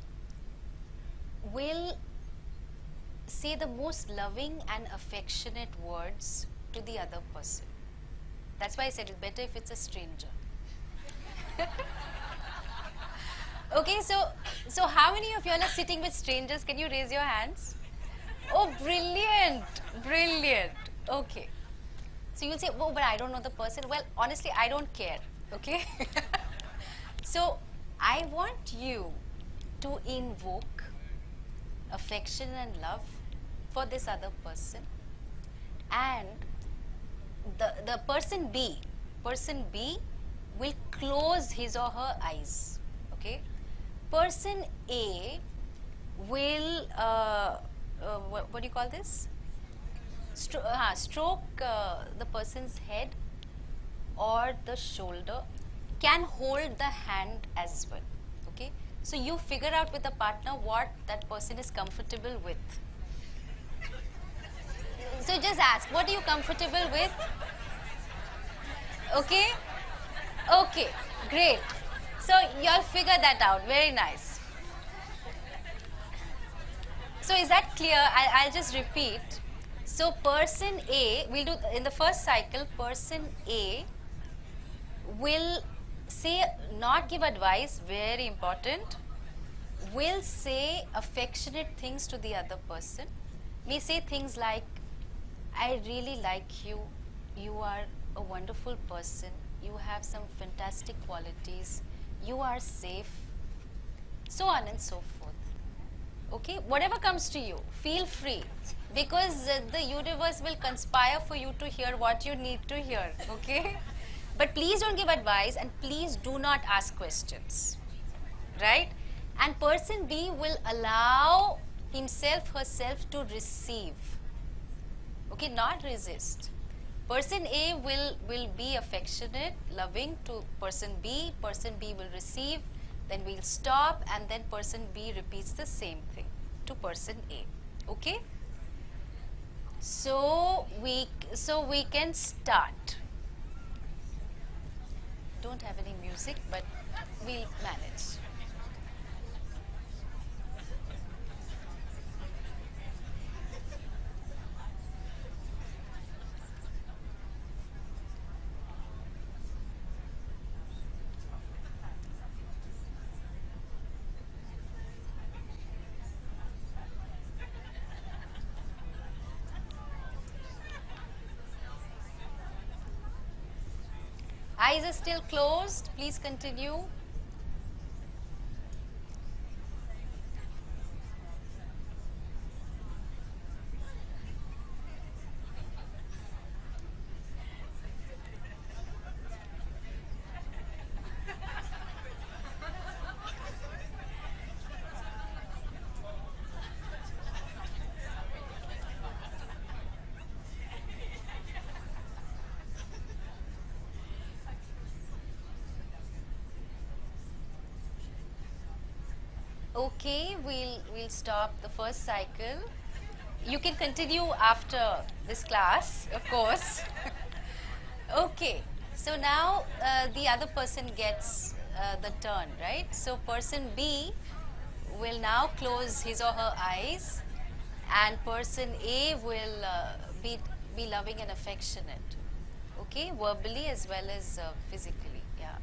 [SPEAKER 1] will say the most loving and affectionate words to the other person. That's why I said it's better if it's a stranger. Okay, so how many of you all are sitting with strangers? Can you raise your hands? Oh, brilliant, brilliant. Okay. So you'll say, oh, but I don't know the person. Well, honestly, I don't care, okay? So I want you to invoke affection and love for this other person, and the person B will close his or her eyes, okay? Person A will, what do you call this? Stroke the person's head or the shoulder, can hold the hand as well, okay? So you figure out with the partner what that person is comfortable with. So just ask, what are you comfortable with? Okay? Okay, great. So you'll figure that out. Very nice. So is that clear? I'll just repeat. So person A, we'll do in the first cycle, person A will say, not give advice, very important, will say affectionate things to the other person. May say things like, I really like you, you are a wonderful person, you have some fantastic qualities, you are safe, so on and so forth. Okay, whatever comes to you, feel free, because the universe will conspire for you to hear what you need to hear. Okay, but please don't give advice, and please do not ask questions, right? And person B will allow himself, herself to receive. Okay, not resist. Person A will be affectionate, loving to person B. Person B will receive. Then we'll stop, and then person B repeats the same thing to person A. Okay? So we can start. Don't have any music, but we'll manage. Eyes are still closed. Please continue. Okay, we'll stop the first cycle. You can continue after this class, of course. Okay, so now the other person gets the turn, right? So person B will now close his or her eyes, and person A will be loving and affectionate. Okay, verbally as well as physically. Yeah.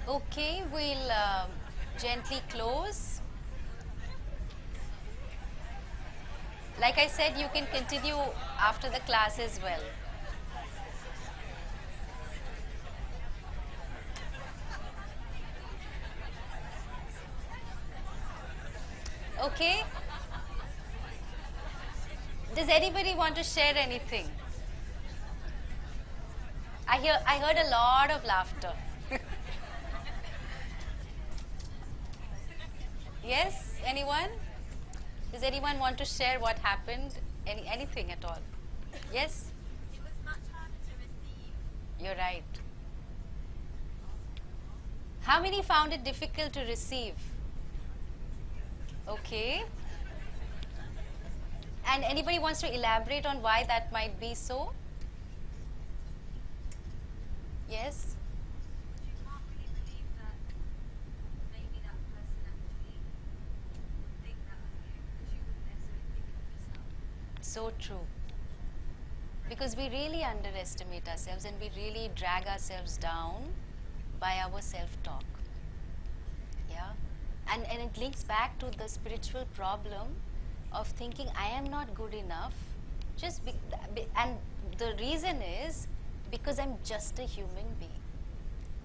[SPEAKER 1] Okay, we'll gently close. Like I said, you can continue after the class as well. Okay? Does anybody want to share anything? I heard a lot of laughter. Yes? Anyone? Does anyone want to share what happened? Anything at all? Yes?
[SPEAKER 2] It was much harder to receive.
[SPEAKER 1] You're right. How many found it difficult to receive? Okay. And anybody wants to elaborate on why that might be so? Yes?
[SPEAKER 2] You can't really believe that maybe that person actually would think that of you, because you wouldn't necessarily think it of yourself.
[SPEAKER 1] So true. Because we really underestimate ourselves, and we really drag ourselves down by our self-talk. Yeah? And it links back to the spiritual problem of thinking I am not good enough, and the reason is because I'm just a human being.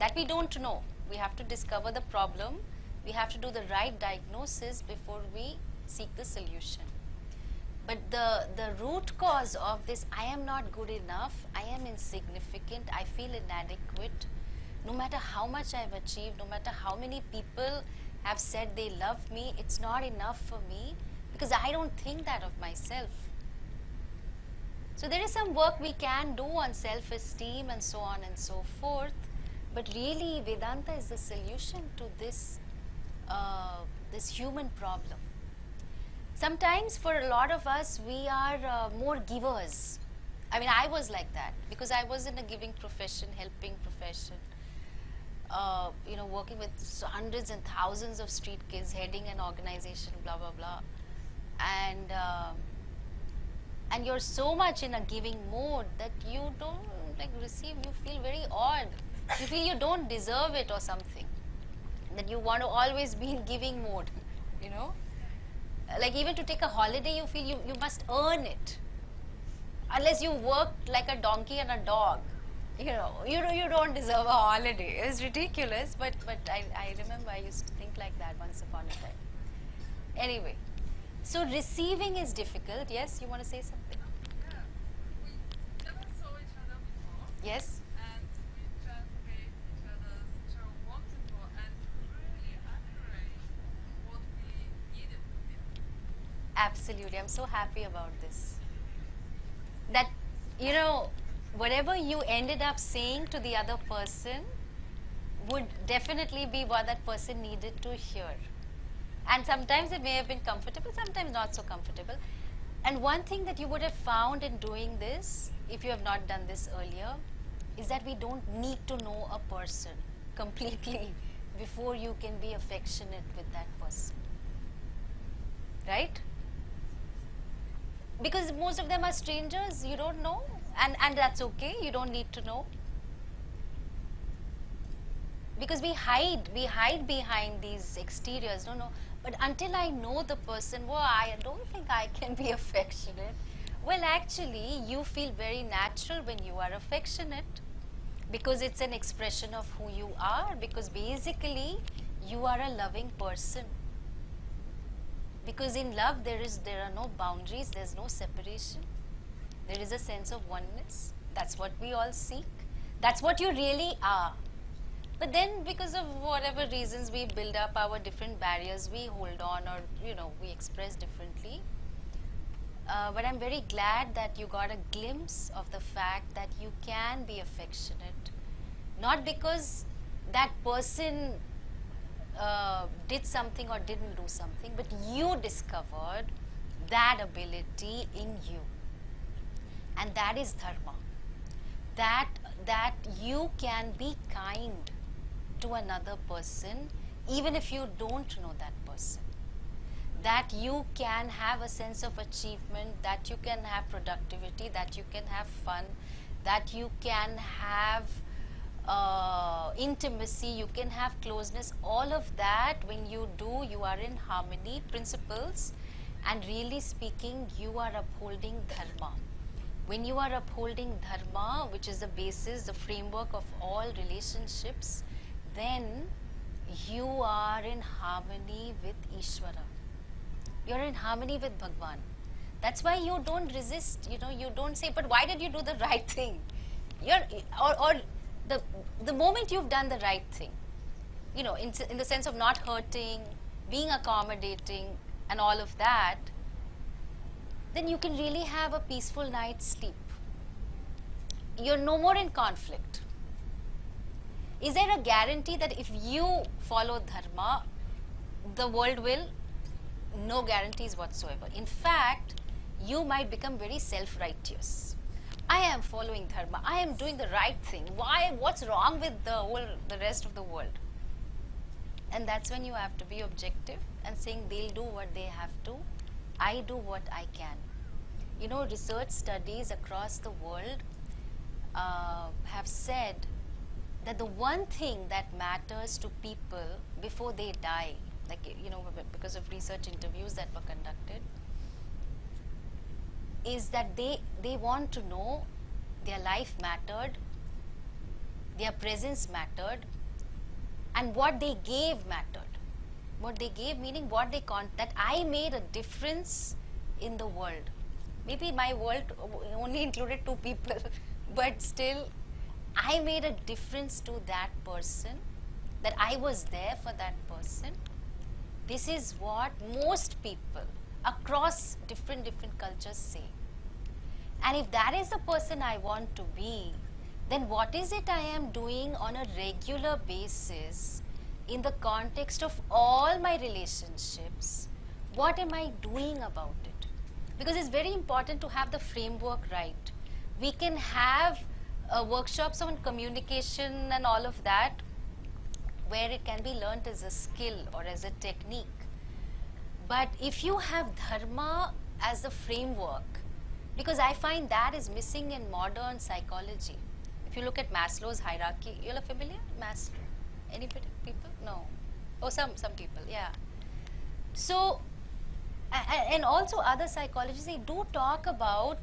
[SPEAKER 1] That we don't know. We have to discover the problem. We have to do the right diagnosis before we seek the solution. But the root cause of this, I am not good enough, I am insignificant, I feel inadequate, no matter how much I've achieved, no matter how many people have said they love me, it's not enough for me, because I don't think that of myself. So there is some work we can do on self-esteem and so on and so forth, but really Vedanta is the solution to this human problem. Sometimes for a lot of us, we are more givers. I mean, I was like that because I was in a giving profession, helping profession, working with hundreds and thousands of street kids, heading an organization, blah, blah, blah. And you're so much in a giving mode that you don't receive, you feel very odd. You feel you don't deserve it or something. That you want to always be in giving mode, you know. Like even to take a holiday, you feel you must earn it. Unless you work like a donkey and a dog, you don't deserve a holiday. It's ridiculous, but I remember I used to think like that once upon a time. Anyway, so receiving is difficult. Yes, you want to say something?
[SPEAKER 2] Yeah, we never saw each other before.
[SPEAKER 1] Yes?
[SPEAKER 2] And we just gave each other such a wonderful and really accurate what we needed to hear.
[SPEAKER 1] Absolutely. I'm so happy about this. That, whatever you ended up saying to the other person would definitely be what that person needed to hear. And sometimes it may have been comfortable, sometimes not so comfortable. And one thing that you would have found in doing this, if you have not done this earlier, is that we don't need to know a person completely before you can be affectionate with that person. Right? Because most of them are strangers, you don't know, and that's okay, you don't need to know. Because we hide behind these exteriors, no, but until I know the person, well, I don't think I can be affectionate. Well, actually, you feel very natural when you are affectionate, because it's an expression of who you are, because basically, you are a loving person. Because in love, there are no boundaries, there's no separation. There is a sense of oneness. That's what we all seek. That's what you really are. But then, because of whatever reasons, we build up our different barriers, we hold on, or we express differently. But I'm very glad that you got a glimpse of the fact that you can be affectionate, not because that person did something or didn't do something, but you discovered that ability in you, and that is dharma. That you can be kind to another person even if you don't know that person. That you can have a sense of achievement, that you can have productivity, that you can have fun, that you can have intimacy, you can have closeness. All of that, when you do, you are in harmony, principles, and really speaking, you are upholding dharma. When you are upholding dharma, which is the basis, the framework of all relationships, then you are in harmony with Ishvara. You're in harmony with Bhagwan. That's why you don't resist, you don't say, but why did you do the right thing? The moment you've done the right thing, in the sense of not hurting, being accommodating, and all of that, then you can really have a peaceful night's sleep. You're no more in conflict. Is there a guarantee that if you follow dharma, the world will? No guarantees whatsoever. In fact, you might become very self-righteous. I am following dharma. I am doing the right thing. Why? What's wrong with the rest of the world? And that's when you have to be objective and saying they'll do what they have to. I do what I can. Research studies across the world have said that the one thing that matters to people before they die, because of research interviews that were conducted, is that they want to know their life mattered, their presence mattered, and what they gave mattered. What they gave meaning that I made a difference in the world. Maybe my world only included 2 people, but still I made a difference to that person, that I was there for that person. This is what most people across different cultures say. And if that is the person I want to be, then what is it I am doing on a regular basis in the context of all my relationships? What am I doing about it? Because it's very important to have the framework right. We can have workshops on communication and all of that where it can be learnt as a skill or as a technique. But if you have dharma as a framework, because I find that is missing in modern psychology. If you look at Maslow's hierarchy, you're familiar? Maslow? Anybody? People? No. Oh, some people, yeah. So, and also other psychologists, they do talk about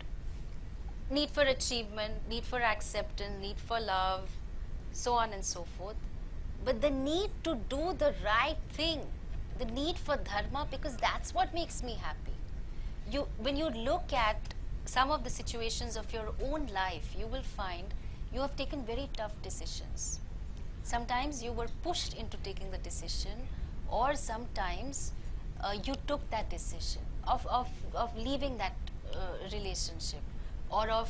[SPEAKER 1] need for achievement, need for acceptance, need for love, so on and so forth. But the need to do the right thing, the need for dharma, because that's what makes me happy. When you look at some of the situations of your own life, you will find you have taken very tough decisions. Sometimes you were pushed into taking the decision, or sometimes you took that decision of leaving that relationship, or of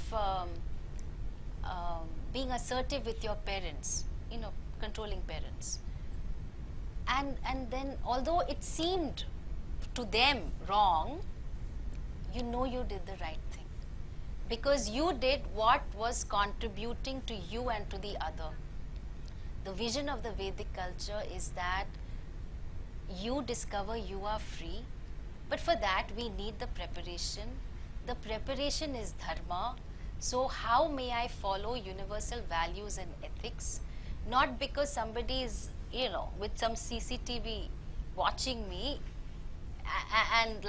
[SPEAKER 1] being assertive with your parents, controlling parents. And then, although it seemed to them wrong, you know you did the right thing. Because you did what was contributing to you and to the other. The vision of the Vedic culture is that you discover you are free, but for that we need the preparation. The preparation is dharma. So how may I follow universal values and ethics? Not because somebody is, with some CCTV watching me and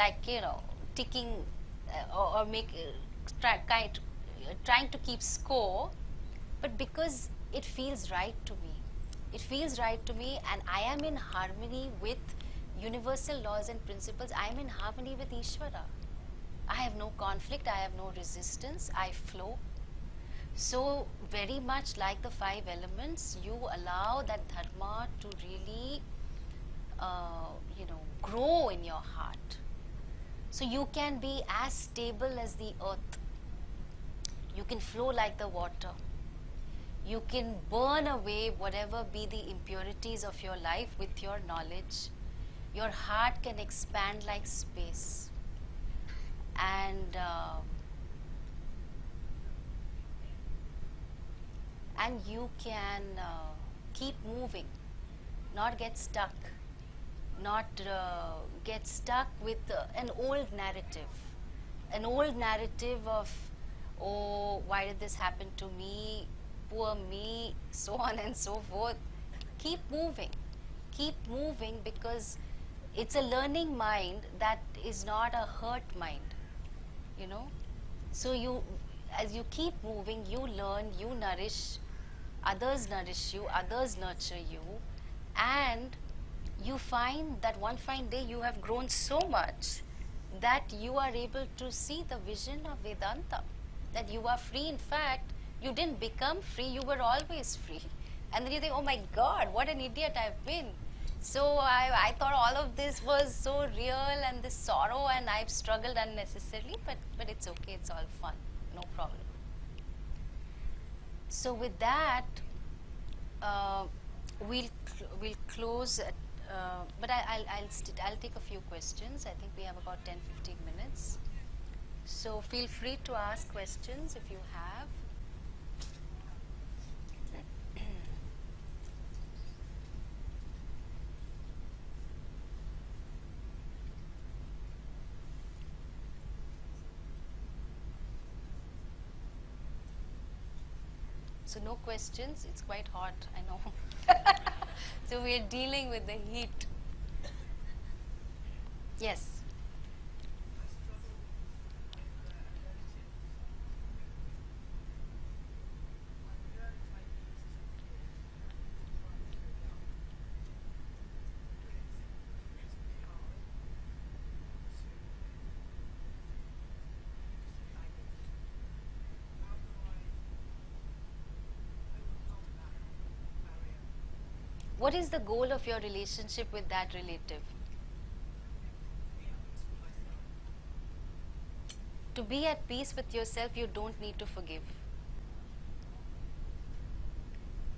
[SPEAKER 1] ticking or trying to keep score, but because it feels right to me. It feels right to me, and I am in harmony with universal laws and principles. I am in harmony with Ishvara. I have no conflict, I have no resistance, I flow. So very much like the 5 elements, you allow that dharma to really grow in your heart. So you can be as stable as the earth. You can flow like the water. You can burn away whatever be the impurities of your life with your knowledge. Your heart can expand like space. And you can keep moving, not get stuck. Not get stuck with an old narrative of, oh, why did this happen to me, poor me, so on and so forth. Keep moving, because it's a learning mind that is not a hurt mind, So as you keep moving, you learn, you nourish, others you, others nurture you, and you find that one fine day you have grown so much that you are able to see the vision of Vedanta, that you are free. In fact, you didn't become free, you were always free. And then you think, oh my God, what an idiot I've been. So I thought all of this was so real, and this sorrow, and I've struggled unnecessarily, but it's okay, it's all fun, no problem. So with that, we'll close at but I'll take a few questions. I think we have about 10-15 minutes. So feel free to ask questions if you have. So no questions, it's quite hot, I know. So we are dealing with the heat. Yes. What is the goal of your relationship with that relative? To be at peace with yourself, you don't need to forgive.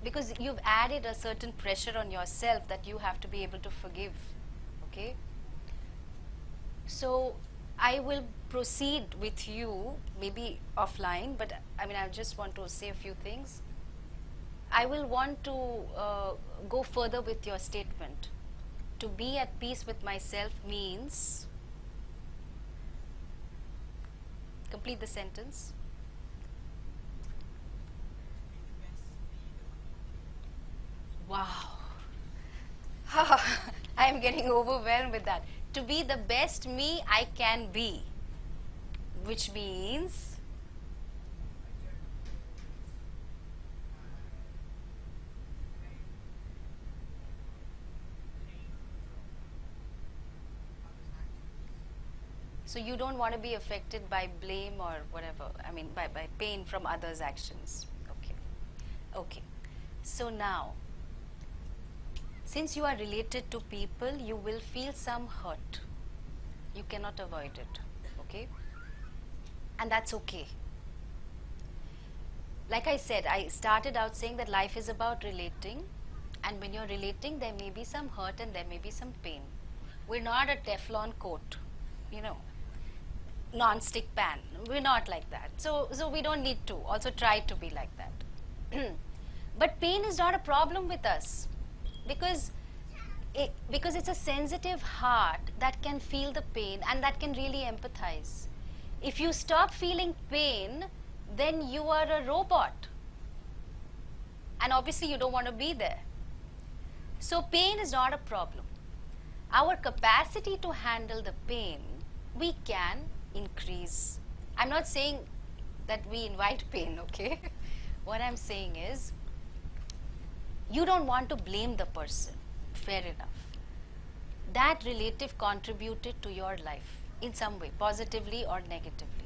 [SPEAKER 1] Because you've added a certain pressure on yourself that you have to be able to forgive. Okay? So I will proceed with you, maybe offline, but I just want to say a few things. I will want to go further with your statement. To be at peace with myself means, complete the sentence. Wow. I am getting overwhelmed with that. To be the best me I can be, which means so you don't want to be affected by blame or whatever, by pain from others' actions. Okay. Okay. So now, since you are related to people, you will feel some hurt. You cannot avoid it. Okay? And that's okay. Like I said, I started out saying that life is about relating, and when you're relating, there may be some hurt and there may be some pain. We're not a Teflon coat, non-stick pan. We're not like that. So we don't need to also try to be like that. But pain is not a problem with us because it's a sensitive heart that can feel the pain and that can really empathize. If you stop feeling pain, then you are a robot. And obviously you don't want to be there. So pain is not a problem. Our capacity to handle the pain, we can increase. I'm not saying that we invite pain, okay? What I'm saying is, you don't want to blame the person. Fair enough. That relative contributed to your life in some way, positively or negatively.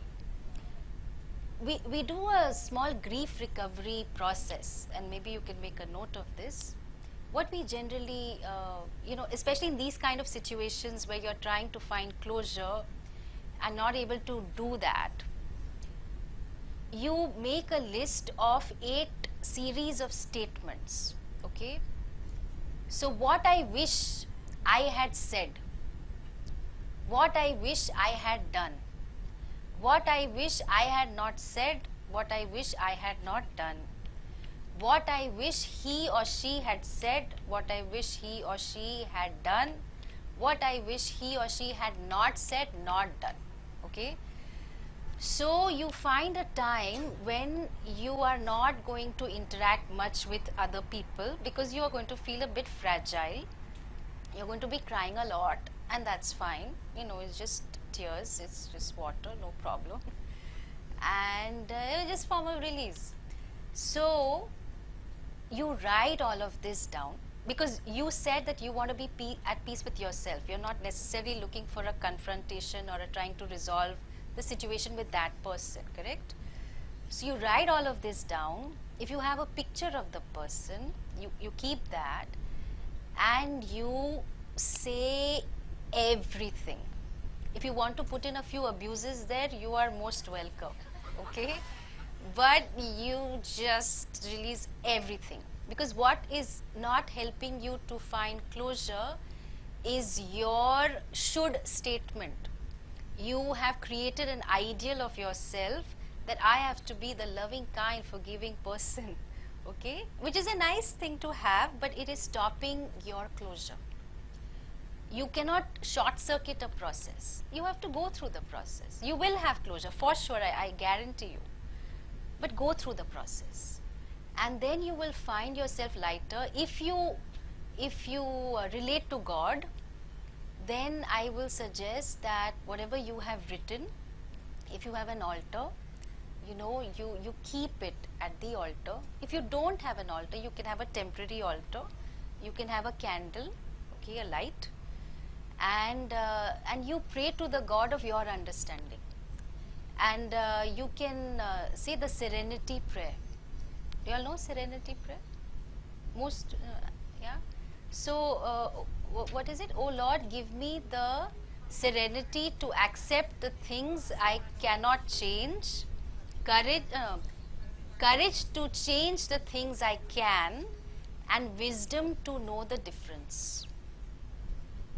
[SPEAKER 1] We do a small grief recovery process, and maybe you can make a note of this. What we generally, especially in these kind of situations where you're trying to find closure and not able to do that, you make a list of 8 series of statements, okay? So what I wish I had said, what I wish I had done, what I wish I had not said, what I wish I had not done, what I wish he or she had said, what I wish he or she had done, what I wish he or she had not said, not done, okay? So you find a time when you are not going to interact much with other people because you are going to feel a bit fragile. You're going to be crying a lot, and that's fine. It's just tears, it's just water, no problem. And just form a release. So you write all of this down because you said that you want to be at peace with yourself. You're not necessarily looking for a confrontation or trying to resolve the situation with that person, correct? So you write all of this down. If you have a picture of the person, you keep that and you say everything. If you want to put in a few abuses there, you are most welcome, okay? But you just release everything, because what is not helping you to find closure is your should statement. You have created an ideal of yourself that I have to be the loving, kind, forgiving person, okay? Which is a nice thing to have, but it is stopping your closure. You cannot short circuit a process. You have to go through the process. You will have closure, for sure, I guarantee you. But go through the process. And then you will find yourself lighter. If you relate to God, then I will suggest that whatever you have written, if you have an altar, you keep it at the altar. If you don't have an altar, you can have a temporary altar. You can have a candle, okay, a light, and you pray to the God of your understanding. And you can say the serenity prayer. Do you all know serenity prayer? Yeah. So what is it? Oh Lord, give me the serenity to accept the things I cannot change, courage, courage to change the things I can, and wisdom to know the difference.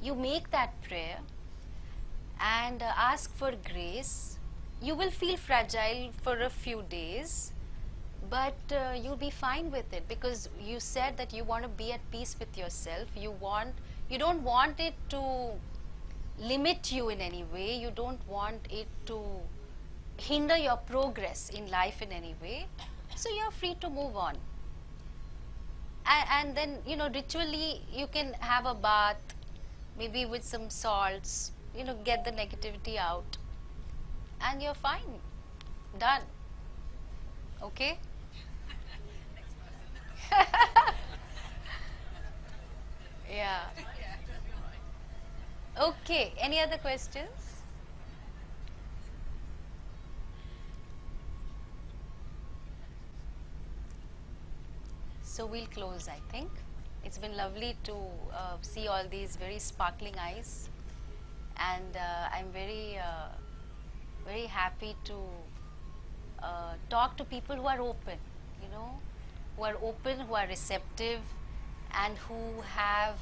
[SPEAKER 1] You make that prayer and ask for grace. You will feel fragile for a few days, but you'll be fine with it, because you said that you want to be at peace with yourself. You don't want it to limit you in any way. You don't want it to hinder your progress in life in any way. So you're free to move on. And then, ritually you can have a bath, maybe with some salts, get the negativity out, and you're fine. Done. Okay? Yeah. Okay, any other questions? So we'll close, I think. It's been lovely to see all these very sparkling eyes, and I'm very happy to talk to people who are open, who are open, who are receptive, and who have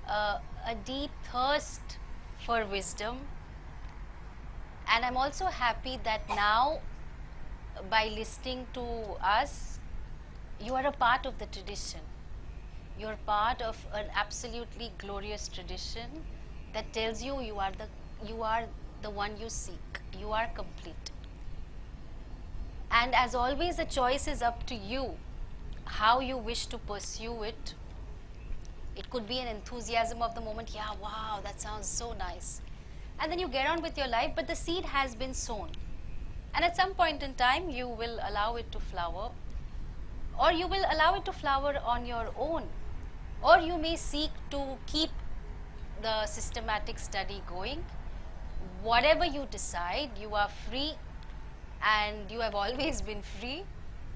[SPEAKER 1] a deep thirst for wisdom. And I'm also happy that now, by listening to us, you are a part of the tradition. You're part of an absolutely glorious tradition that tells you you are the one you seek. You are complete. And as always, the choice is up to you, how you wish to pursue it. It could be an enthusiasm of the moment. Yeah, wow, that sounds so nice. And then you get on with your life, but the seed has been sown. And at some point in time, you will allow it to flower, or you will allow it to flower on your own, or you may seek to keep the systematic study going. Whatever you decide, you are free, and you have always been free,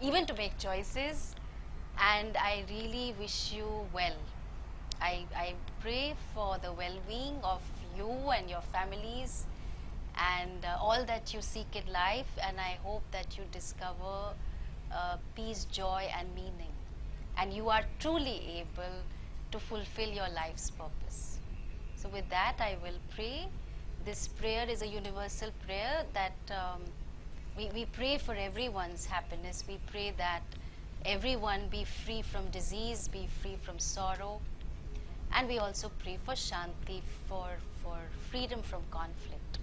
[SPEAKER 1] even to make choices. And I really wish you well. I pray for the well-being of you and your families, and all that you seek in life, and I hope that you discover peace, joy, and meaning, and you are truly able to fulfill your life's purpose. So with that, I will pray. This prayer is a universal prayer that we pray for everyone's happiness. We pray that everyone be free from disease, be free from sorrow, and we also pray for Shanti, for freedom from conflict.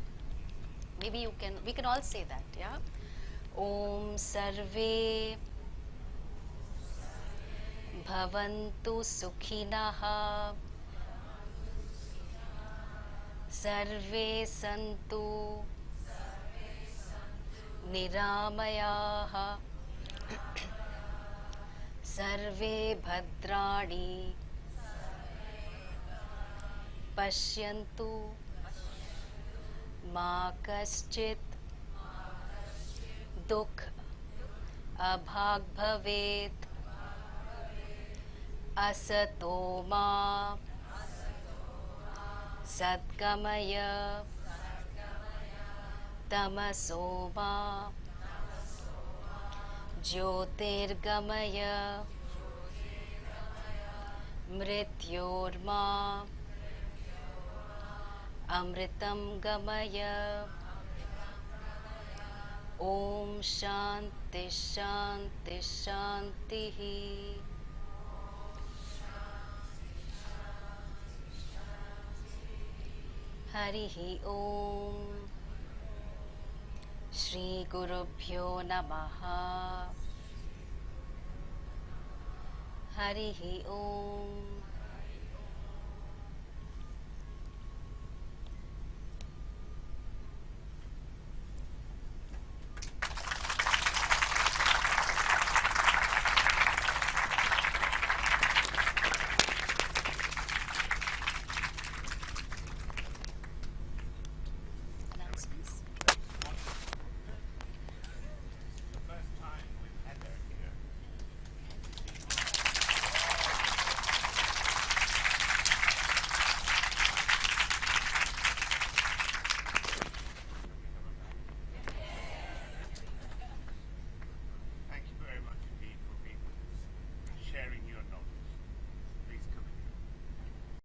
[SPEAKER 1] Maybe we can all say that, yeah? Om Sarve Bhavantu Sukhinah Sarve Santu Niramayah Sarve Bhadrani Pashyantu Ma Kaschit Dukh Abhag Bhavet Asato Ma Sadgamaya Tamaso Ma Jyotirgamaya Mrityorma Amritam Gamaya. Om Shanti Shanti Shanti. Harihi Om. Shri Gurubhyo Namaha. Harihi Om.